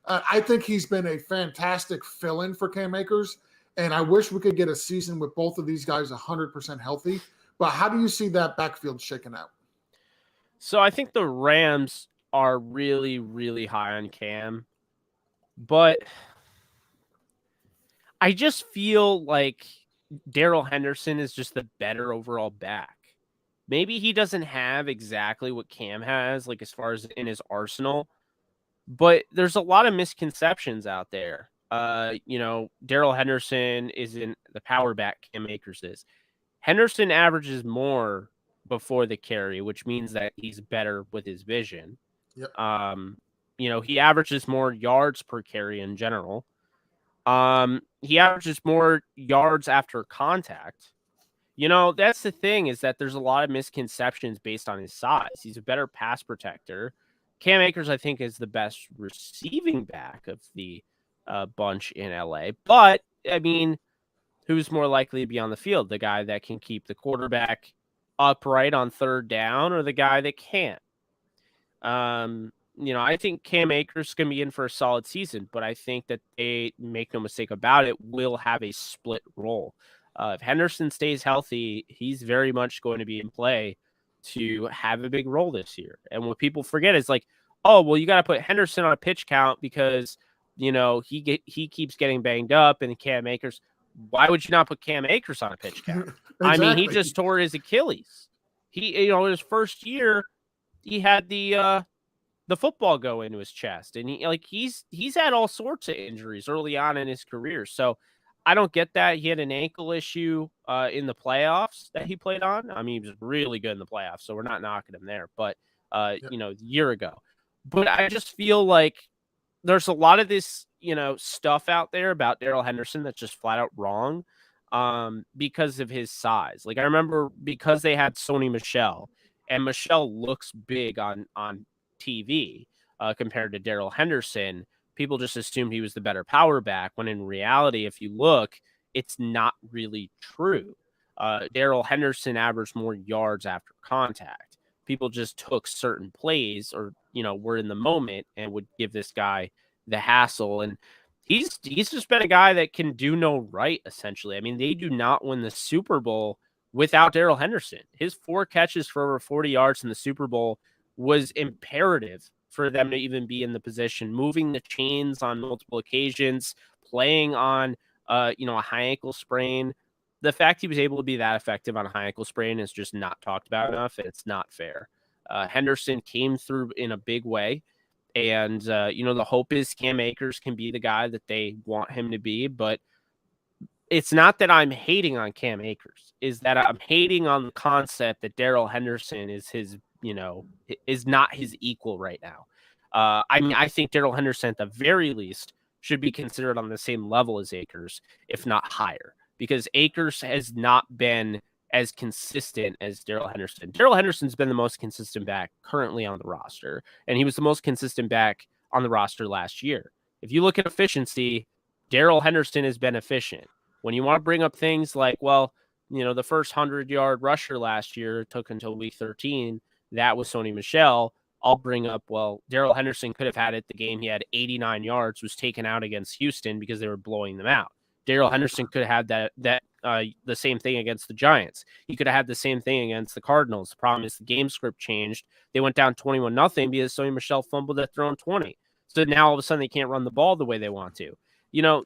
I think he's been a fantastic fill-in for Cam Akers, and I wish we could get a season with both of these guys 100% healthy. But how do you see that backfield shaking out? So I think the Rams are really, really high on Cam, but I just feel like Daryl Henderson is just the better overall back. Maybe he doesn't have exactly what Cam has, like, as far as in his arsenal, but there's a lot of misconceptions out there. You know, Daryl Henderson is in the power back, Cam Akers is. Henderson averages more before the carry, which means that he's better with his vision. Yep. You know, he averages more yards per carry in general. He averages more yards after contact. You know, that's the thing, is that there's a lot of misconceptions based on his size. He's a better pass protector. Cam Akers, I think, is the best receiving back of the bunch in LA. But, I mean, who's more likely to be on the field? The guy that can keep the quarterback upright on third down, or the guy that can't? You know, I think Cam Akers is going to be in for a solid season, but I think that they, make no mistake about it, will have a split role. If Henderson stays healthy, he's very much going to be in play to have a big role this year. And what people forget is, like, oh, well, you got to put Henderson on a pitch count because, you know, he keeps getting banged up, and Cam Akers. Why would you not put Cam Akers on a pitch count? Exactly. I mean, he just tore his Achilles. He, you know, in his first year, he had the football go into his chest, and he's had all sorts of injuries early on in his career. So I don't get that. He had an ankle issue in the playoffs that he played on. I mean, he was really good in the playoffs, so we're not knocking him there. But Yeah. a year ago, but I just feel like there's a lot of this stuff out there about Daryl Henderson that's just flat out wrong because of his size. Like I remember because they had Sony Michel, and Michel looks big on TV compared to Daryl Henderson. People just assumed he was the better power back, when in reality, if you look, it's not really true. Daryl Henderson averaged more yards after contact. People just took certain plays, or were in the moment and would give this guy the hassle. And he's just been a guy that can do no right, essentially. I mean, they do not win the Super Bowl without Daryl Henderson. His 4 catches for over 40 yards in the Super Bowl was imperative for them to even be in the position, moving the chains on multiple occasions, playing on a high ankle sprain. The fact he was able to be that effective on a high ankle sprain is just not talked about enough, and it's not fair. Henderson came through in a big way, and the hope is Cam Akers can be the guy that they want him to be. But it's not that I'm hating on Cam Akers, is that I'm hating on the concept that Daryl Henderson is is not his equal right now. I mean, I think Daryl Henderson at the very least should be considered on the same level as Akers, if not higher, because Akers has not been as consistent as Daryl Henderson. Daryl Henderson's been the most consistent back currently on the roster, and he was the most consistent back on the roster last year. If you look at efficiency, Daryl Henderson has been efficient. When you want to bring up things like, well, the first 100-yard rusher last year took until week 13, that was Sony Michel. I'll bring up, well, Daryl Henderson could have had it the game he had 89 yards, was taken out against Houston because they were blowing them out. Daryl Henderson could have had the same thing against the Giants. He could have had the same thing against the Cardinals. The problem is the game script changed. They went down 21-0 because Sony Michel fumbled that throw in 20. So now all of a sudden they can't run the ball the way they want to.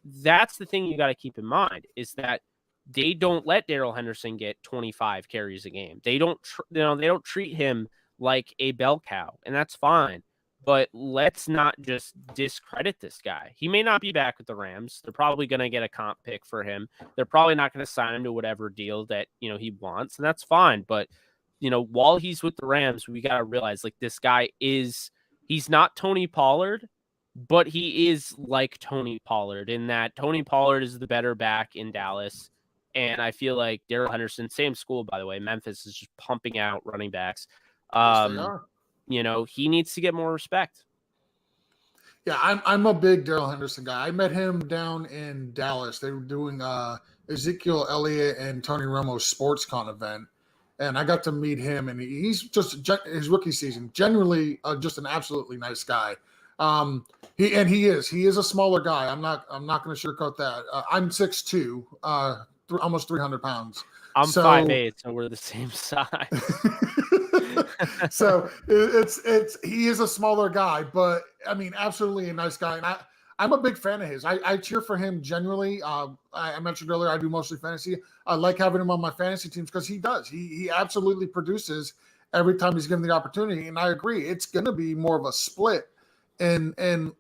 That's the thing you got to keep in mind, is that they don't let Daryl Henderson get 25 carries a game. They don't treat him like a bell cow, and that's fine. But let's not just discredit this guy. He may not be back with the Rams. They're probably going to get a comp pick for him. They're probably not going to sign him to whatever deal that, he wants, and that's fine. But, while he's with the Rams, we got to realize, like, this guy he's not Tony Pollard, but he is like Tony Pollard in that Tony Pollard is the better back in Dallas. And I feel like Daryl Henderson, same school, by the way, Memphis, is just pumping out running backs. Yes, they are. He needs to get more respect. Yeah, I'm a big Daryl Henderson guy. I met him down in Dallas. They were doing Ezekiel Elliott and Tony Romo's SportsCon event, and I got to meet him. And he's just his rookie season, generally just an absolutely nice guy. He is a smaller guy. I'm not going to sugarcoat that. I'm 6'2", almost 300 pounds. I'm 5'8", so we're the same size. So he is a smaller guy, but I mean, absolutely a nice guy. And I'm a big fan of his. I cheer for him generally. I mentioned earlier, I do mostly fantasy. I like having him on my fantasy teams because he does. He absolutely produces every time he's given the opportunity. And I agree, it's going to be more of a split in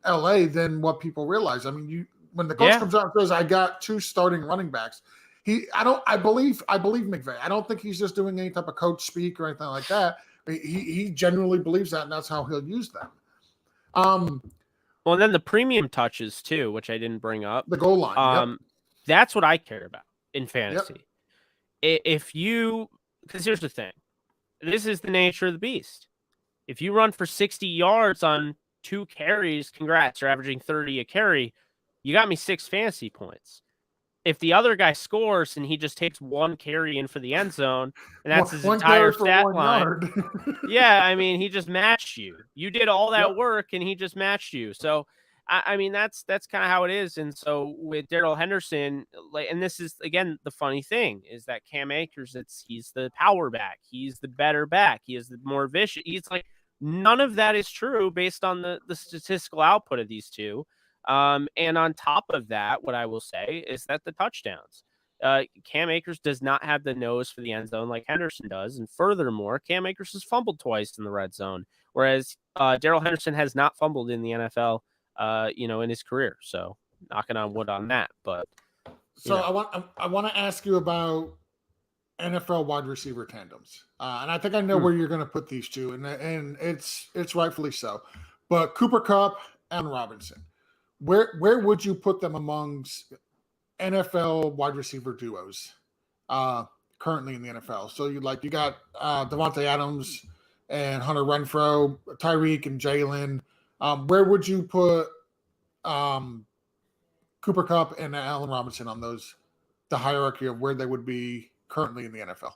LA than what people realize. I mean, when the coach comes out and says, I got 2 starting running backs, I believe McVay. I don't think he's just doing any type of coach speak or anything like that. He genuinely believes that, and that's how he'll use them. Well, and then the premium touches too, which I didn't bring up. The goal line. That's what I care about in fantasy. Yep. Because here's the thing. This is the nature of the beast. If you run for 60 yards on 2 carries, congrats, you're averaging 30 a carry. You got me 6 fantasy points. If the other guy scores and he just takes 1 carry in for the end zone, and that's his entire stat line. Yeah, I mean, he just matched you. You did all that work, and he just matched you. So, I mean, that's kind of how it is. And so with Daryl Henderson, and this is again the funny thing is that Cam Akers, he's the power back, he's the better back, he is the more vicious. He's like, none of that is true based on the statistical output of these two. And on top of that, what I will say is that the touchdowns, Cam Akers does not have the nose for the end zone like Henderson does. And furthermore, Cam Akers has fumbled twice in the red zone, whereas Daryl Henderson has not fumbled in the NFL, in his career. So knocking on wood on that. But so I want to ask you about NFL wide receiver tandems, and I think I know where you're going to put these two, and it's rightfully so. But Cooper Kupp and Robinson, where would you put them amongst NFL wide receiver duos currently in the NFL? So you got Devontae Adams and Hunter Renfrow, Tyreek and Jalen. Where would you put Cooper Kupp and Allen Robinson on the hierarchy of where they would be currently in the NFL?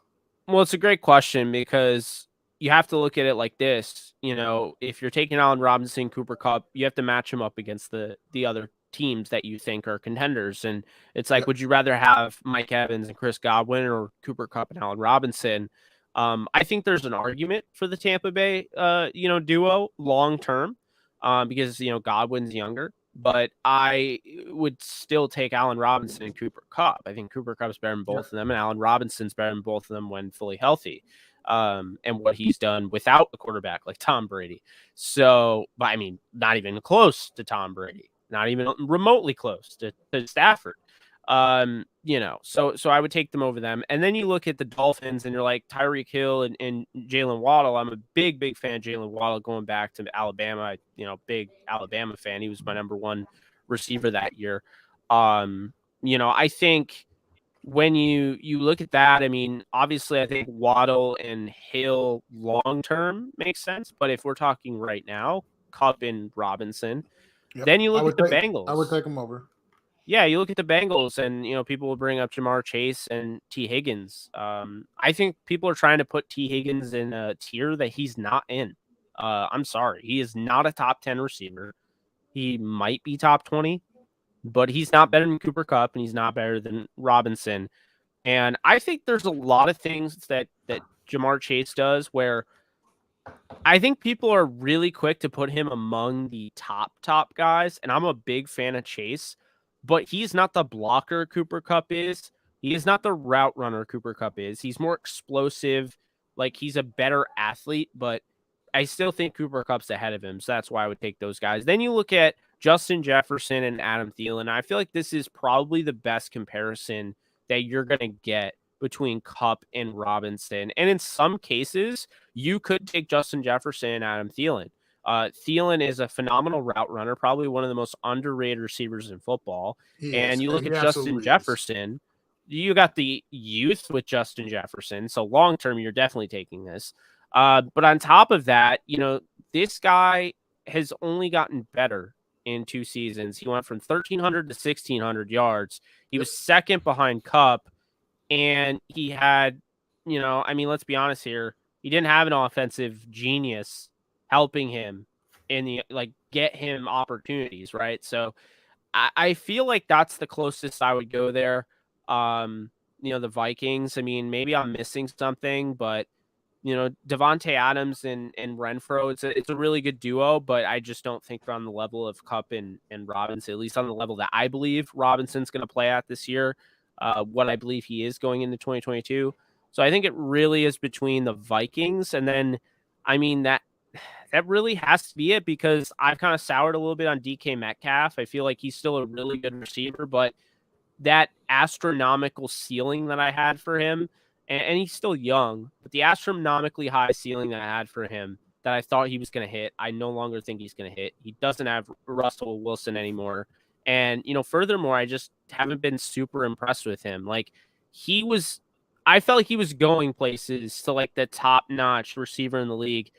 Well, it's a great question because you have to look at it like this. If you're taking Allen Robinson, Cooper Kupp, you have to match him up against the other teams that you think are contenders. And it's like, would you rather have Mike Evans and Chris Godwin or Cooper Kupp and Allen Robinson? I think there's an argument for the Tampa Bay, duo long term, because Godwin's younger. But I would still take Allen Robinson and Cooper Kupp. I think Cooper Kupp's better than both of them, and Allen Robinson's better than both of them when fully healthy. And what he's done without a quarterback like Tom Brady. So, but I mean, not even close to Tom Brady, not even remotely close to Stafford. So I would take them over them. And then you look at the Dolphins and you're like Tyreek Hill and Jalen Waddle. I'm a big fan of Jalen Waddle going back to Alabama. Big Alabama fan. He was my number one receiver that year. I think when you look at that, I mean, obviously I think Waddle and Hill long term makes sense. But if we're talking right now, Kupp and Robinson, then you look at the Bengals. I would take them over. Yeah, you look at the Bengals and, people will bring up Jamar Chase and T. Higgins. I think people are trying to put T. Higgins in a tier that he's not in. I'm sorry. He is not a top 10 receiver. He might be top 20, but he's not better than Cooper Kupp and he's not better than Robinson. And I think there's a lot of things that Jamar Chase does where I think people are really quick to put him among the top guys. And I'm a big fan of Chase. But he's not the blocker Cooper Kupp is. He is not the route runner Cooper Kupp is. He's more explosive. Like, he's a better athlete, but I still think Cooper Kupp's ahead of him. So that's why I would take those guys. Then you look at Justin Jefferson and Adam Thielen. I feel like this is probably the best comparison that you're going to get between Kupp and Robinson. And in some cases, you could take Justin Jefferson and Adam Thielen. Thielen is a phenomenal route runner, probably one of the most underrated receivers in football. And you look at Justin Jefferson, you got the youth with Justin Jefferson. So long term, you're definitely taking this. But on top of that, this guy has only gotten better in 2 seasons. He went from 1,300 to 1,600 yards. He was second behind Kupp. And he had, let's be honest here. He didn't have an offensive genius helping him get him opportunities, right? So I feel like that's the closest I would go there. The Vikings, I mean, maybe I'm missing something, but Devontae Adams and Renfrow, it's a really good duo, but I just don't think they're on the level of Kupp and Robinson, at least on the level that I believe Robinson's going to play at this year, what I believe he is going into 2022. So I think it really is between the Vikings, and then, I mean, that really has to be it because I've kind of soured a little bit on DK Metcalf. I feel like he's still a really good receiver, but that astronomical ceiling that I had for him, and he's still young, but the astronomically high ceiling that I had for him that I thought he was going to hit, I no longer think he's going to hit. He doesn't have Russell Wilson anymore. And, furthermore, I just haven't been super impressed with him. Like, I felt like he was going places to like the top-notch receiver in the league.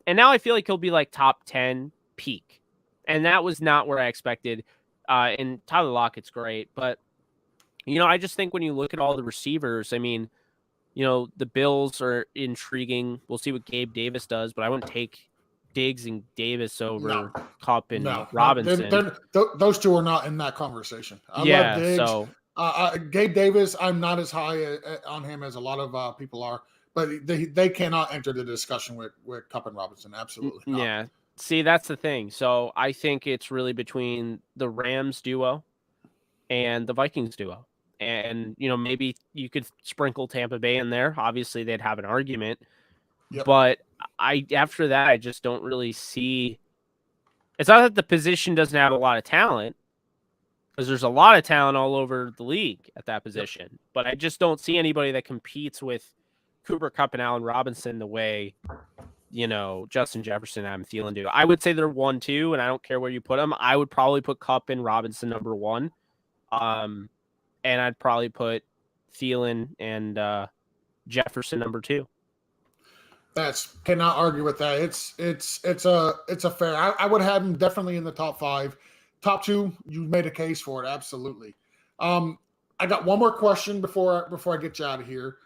And now I feel like he'll be like top 10 peak. And that was not where I expected. And Tyler Lockett's great. But, I just think when you look at all the receivers, I mean, the Bills are intriguing. We'll see what Gabe Davis does, but I wouldn't take Diggs and Davis over Kupp and Robinson. Those two are not in that conversation. I love Diggs. So Gabe Davis, I'm not as high on him as a lot of people are. But they cannot enter the discussion with Kupp and Robinson. Absolutely not. Yeah. See, that's the thing. So I think it's really between the Rams duo and the Vikings duo. And, maybe you could sprinkle Tampa Bay in there. Obviously, they'd have an argument. Yep. But after that, I just don't really see. It's not that the position doesn't have a lot of talent, because there's a lot of talent all over the league at that position. Yep. But I just don't see anybody that competes with Cooper Kupp and Allen Robinson the way, Justin Jefferson and Adam Thielen do. I would say they're 1-2, and I don't care where you put them. I would probably put Kupp and Robinson number 1. And I'd probably put Thielen and Jefferson number 2. Cannot argue with that. It's a fair. I would have him definitely in the top 5. Top 2, you made a case for it. Absolutely. I got one more question before I get you out of here.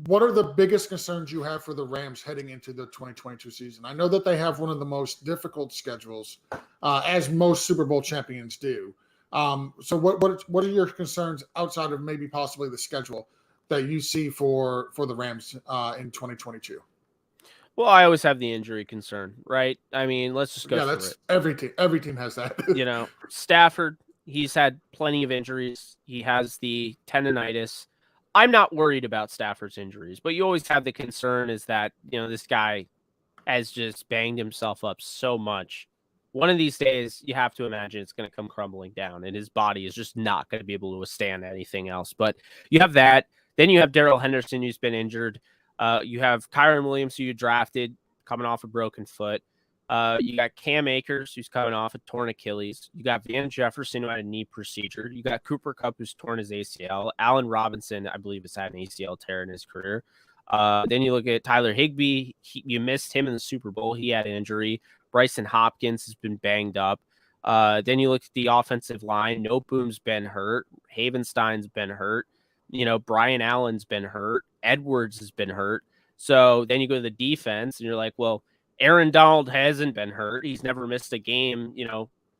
What are the biggest concerns you have for the Rams heading into the 2022 season? I know that they have one of the most difficult schedules, as most Super Bowl champions do. So what are your concerns outside of maybe possibly the schedule that you see for the Rams in 2022? Well, I always have the injury concern, right? I mean, let's just go through that's it. Every team has that. Stafford, he's had plenty of injuries. He has the tendonitis. I'm not worried about Stafford's injuries, but you always have the concern is that, this guy has just banged himself up so much. One of these days, you have to imagine it's going to come crumbling down, and his body is just not going to be able to withstand anything else. But you have that. Then you have Daryl Henderson, who's been injured. You have Kyron Williams, who you drafted, coming off a broken foot. You got Cam Akers, who's coming off a torn Achilles. You got Van Jefferson, who had a knee procedure. You got Cooper Kupp, who's torn his ACL. Allen Robinson, I believe, has had an ACL tear in his career. Then you look at Tyler Higbee. You missed him in the Super Bowl. He had an injury. Bryson Hopkins has been banged up. Then you look at the offensive line. Noboom's been hurt. Havenstein's been hurt. Brian Allen's been hurt. Edwards has been hurt. So then you go to the defense, and you're like, well, Aaron Donald hasn't been hurt. He's never missed a game,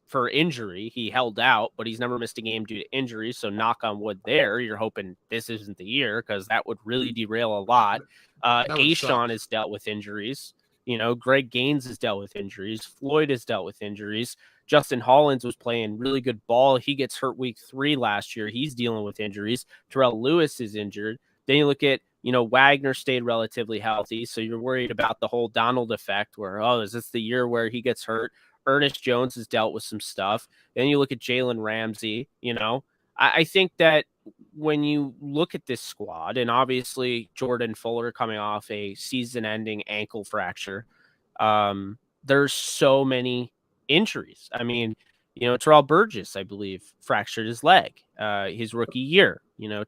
for injury. He held out, but he's never missed a game due to injury. So knock on wood there. You're hoping this isn't the year, because that would really derail a lot. Ashawn has dealt with injuries. Greg Gaines has dealt with injuries. Floyd has dealt with injuries. Justin Hollins was playing really good ball. He gets hurt week 3 last year. He's dealing with injuries. Terrell Lewis is injured. Then you look at, Wagner stayed relatively healthy. So you're worried about the whole Donald effect where, is this the year where he gets hurt? Ernest Jones has dealt with some stuff. Then you look at Jalen Ramsey. I think that when you look at this squad, and obviously Jordan Fuller coming off a season-ending ankle fracture, there's so many injuries. I mean, Terrell Burgess, I believe, fractured his leg his rookie year.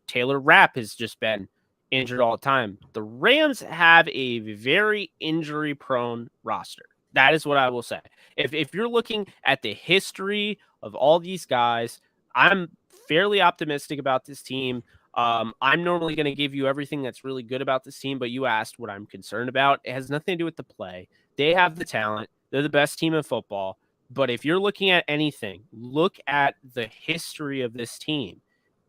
Taylor Rapp has just been injured all the time. The Rams have a very injury-prone roster. That is what I will say. If you're looking at the history of all these guys, I'm fairly optimistic about this team. I'm normally going to give you everything that's really good about this team, but you asked what I'm concerned about. It has nothing to do with the play. They have the talent. They're the best team in football. But if you're looking at anything, look at the history of this team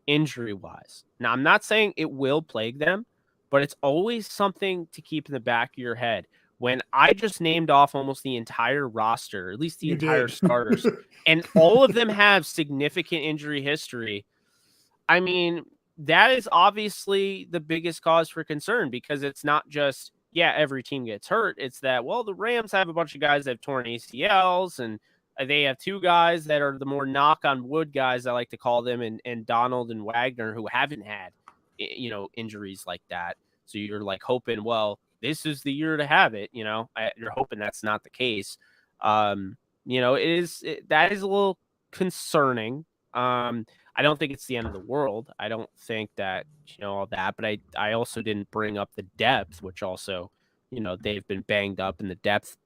injury-wise. Now, I'm not saying it will plague them, but it's always something to keep in the back of your head. When I just named off almost the entire roster, at least the entire starters, and all of them have significant injury history, I mean, that is obviously the biggest cause for concern, because it's not just, every team gets hurt. It's that, well, the Rams have a bunch of guys that have torn ACLs, and they have 2 guys that are the more knock on wood guys, I like to call them, and Donald and Wagner, who haven't had, injuries like that. So you're like hoping, well, this is the year to have it. You're hoping that's not the case. That is a little concerning. I don't think it's the end of the world. I don't think that, all that, but I also didn't bring up the depth, which also, they've been banged up in the depth,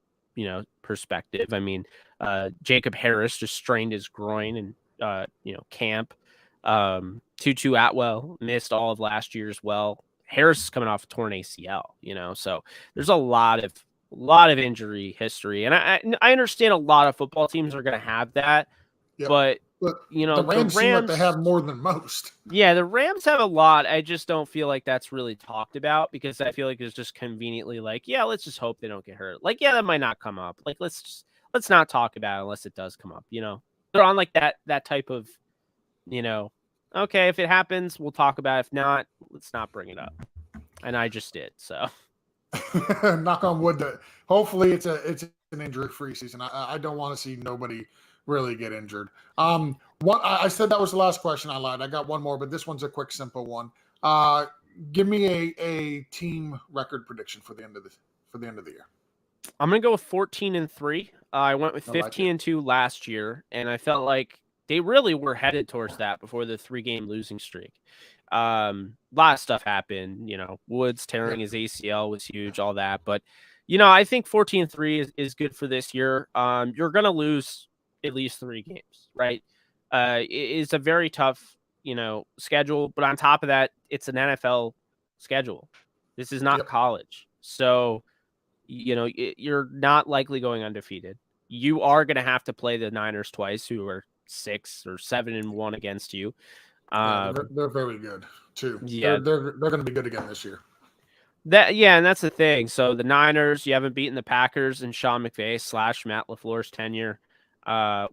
perspective. I mean, Jacob Harris just strained his groin in, camp. Tutu Atwell missed all of last year as well. Harris is coming off a torn ACL, so there's a lot of injury history. And I understand a lot of football teams are going to have that, but the Rams seem like they have more than most. Yeah, the Rams have a lot. I just don't feel like that's really talked about, because I feel like it's just conveniently like, let's just hope they don't get hurt. Like, that might not come up. Like, let's not talk about it unless it does come up. They're on like that type of, okay, if it happens, we'll talk about it. If not, let's not bring it up. And I just did. So knock on wood that hopefully it's an injury-free season. I don't want to see nobody really get injured. I said that was the last question. I lied. I got one more, but this one's a quick, simple one. Give me a team record prediction for the end of the year. I'm gonna go with 14-3. I went with 15-2 last year, and I felt like they really were headed towards that before the 3-game losing streak. A lot of stuff happened. Woods tearing his ACL was huge, all that. But I think 14-3 is good for this year. You're gonna lose at least 3 games, right? It's a very tough schedule, but on top of that, it's an NFL schedule. This is not college, so you're not likely going undefeated. You are going to have to play the Niners twice, who are 6 or 7-1 against you. They're very good too. Yeah, they're going to be good again this year. And that's the thing. So the Niners, you haven't beaten the Packers and Sean McVay / Matt LaFleur's tenure.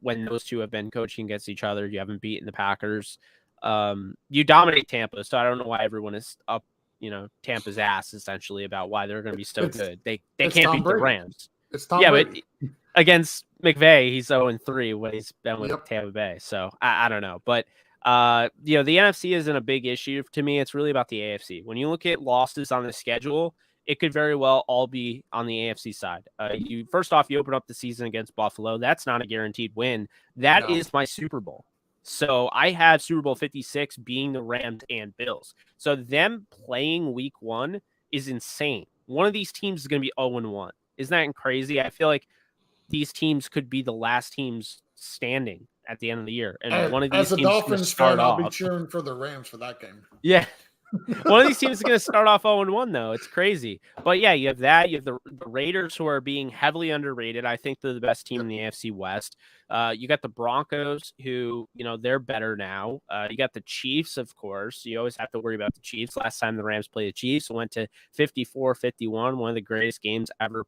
When those two have been coaching against each other, you haven't beaten the Packers. You dominate Tampa, so I don't know why everyone is up Tampa's ass essentially about why they're going to be so good. They can't beat the Rams. It's Tom Brady. But against McVay, he's 0-3 when he's been with Tampa Bay. So I don't know, but the NFC isn't a big issue to me. It's really about the AFC. When you look at losses on the schedule, it could very well all be on the AFC side. First off, you open up the season against Buffalo. That's not a guaranteed win. That is my Super Bowl. So I have Super Bowl 56 being the Rams and Bills. So them playing week 1 is insane. One of these teams is going to be 0-1. Isn't that crazy? I feel like these teams could be the last teams standing at the end of the year. And one of these teams, as a Dolphins fan, I'll be cheering for the Rams for that game. Yeah. One of these teams is going to start off 0-1, though. It's crazy. But yeah, you have that. You have the Raiders, who are being heavily underrated. I think they're the best team in the AFC West. You got the Broncos, who, they're better now. You got the Chiefs, of course. You always have to worry about the Chiefs. Last time the Rams played the Chiefs, it went to 54-51, one of the greatest games ever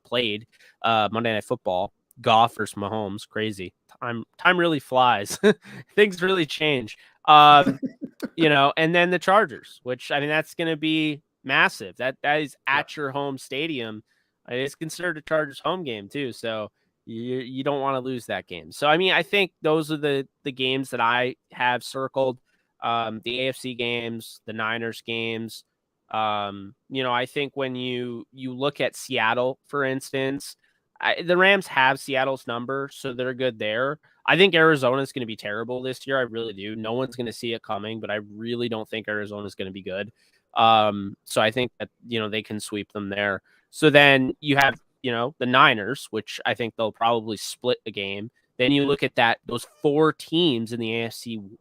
played, Monday Night Football. Goff versus Mahomes, crazy. Time really flies. Things really change. And then the Chargers, which that's going to be massive. That is at your home stadium. It's considered a Chargers home game too, so you don't want to lose that game. So I think those are the games that I have circled. The AFC games, the Niners games. I think when you look at Seattle, for instance. The Rams have Seattle's number, so they're good there. I think Arizona is going to be terrible this year. I really do. No one's going to see it coming, but I really don't think Arizona is going to be good. So I think that, they can sweep them there. So then you have, the Niners, which I think they'll probably split a game. Then you look at those 4 teams in the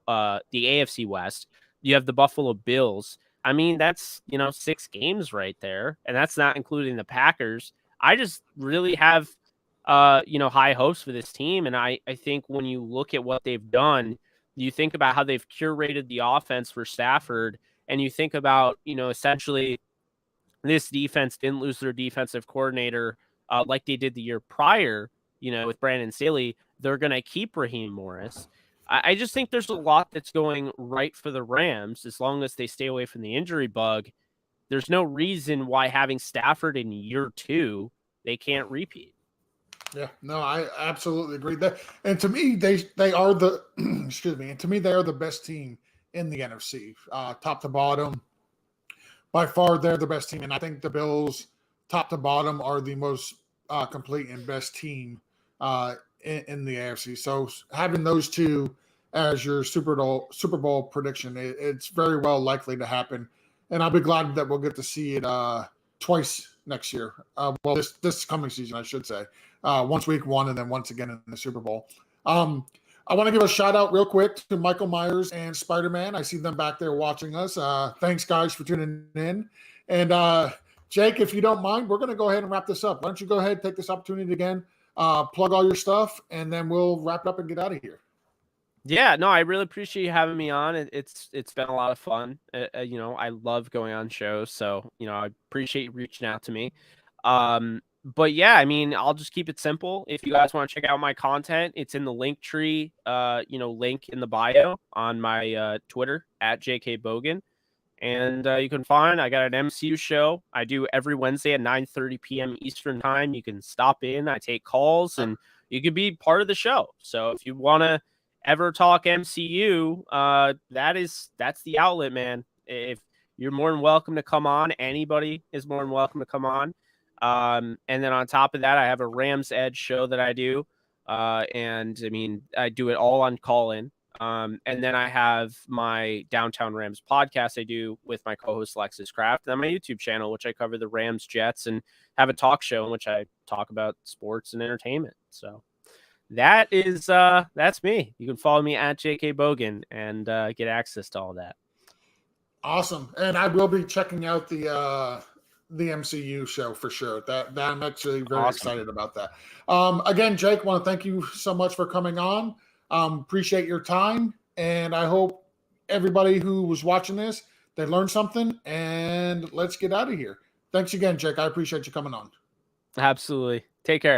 AFC West. You have the Buffalo Bills. That's, 6 games right there. And that's not including the Packers. I just really have, high hopes for this team. And I think when you look at what they've done, you think about how they've curated the offense for Stafford, and you think about, essentially this defense didn't lose their defensive coordinator like they did the year prior, with Brandon Staley. They're going to keep Raheem Morris. I just think there's a lot that's going right for the Rams as long as they stay away from the injury bug. There's no reason why having Stafford in year 2, they can't repeat. Yeah, no, I absolutely agree. And to me, they are the excuse me. And to me, they are the best team in the NFC, top to bottom. By far, they're the best team, and I think the Bills, top to bottom, are the most complete and best team in the AFC. So having those two as your Super Bowl prediction, it's very well likely to happen. And I'll be glad that we'll get to see it twice next year. This coming season, I should say. Once week 1 and then once again in the Super Bowl. I want to give a shout out real quick to Michael Myers and Spider-Man. I see them back there watching us. Thanks, guys, for tuning in. And Jake, if you don't mind, we're going to go ahead and wrap this up. Why don't you go ahead and take this opportunity again, plug all your stuff, and then we'll wrap it up and get out of here. Yeah, no, I really appreciate you having me on. It's been a lot of fun. I love going on shows, so I appreciate you reaching out to me. But yeah, I mean, I'll just keep it simple. If you guys want to check out my content, it's in the link tree, link in the bio on my Twitter at Jake Bogan. And you can find, I got an MCU show I do every Wednesday at 9:30 p.m. Eastern time. You can stop in. I take calls and you can be part of the show. So if you want to ever talk MCU, that's the outlet, man. If you're more than welcome to come on, anybody is more than welcome to come on. And then on top of that, I have a Rams Edge show that I do. And I mean, I do it all on call in. And then I have my Downtown Rams podcast I do with my co-host Lexus Craft, and then my YouTube channel, which I cover the Rams, Jets, and have a talk show in which I talk about sports and entertainment. So that's me. You can follow me at JK Bogan and get access to all that. Awesome. And I will be checking out the MCU show for sure. That I'm actually very excited about that. Again, Jake, want to thank you so much for coming on. Appreciate your time, and I hope everybody who was watching this, they learned something, and let's get out of here. Thanks again, Jake. I appreciate you coming on. Absolutely. Take care.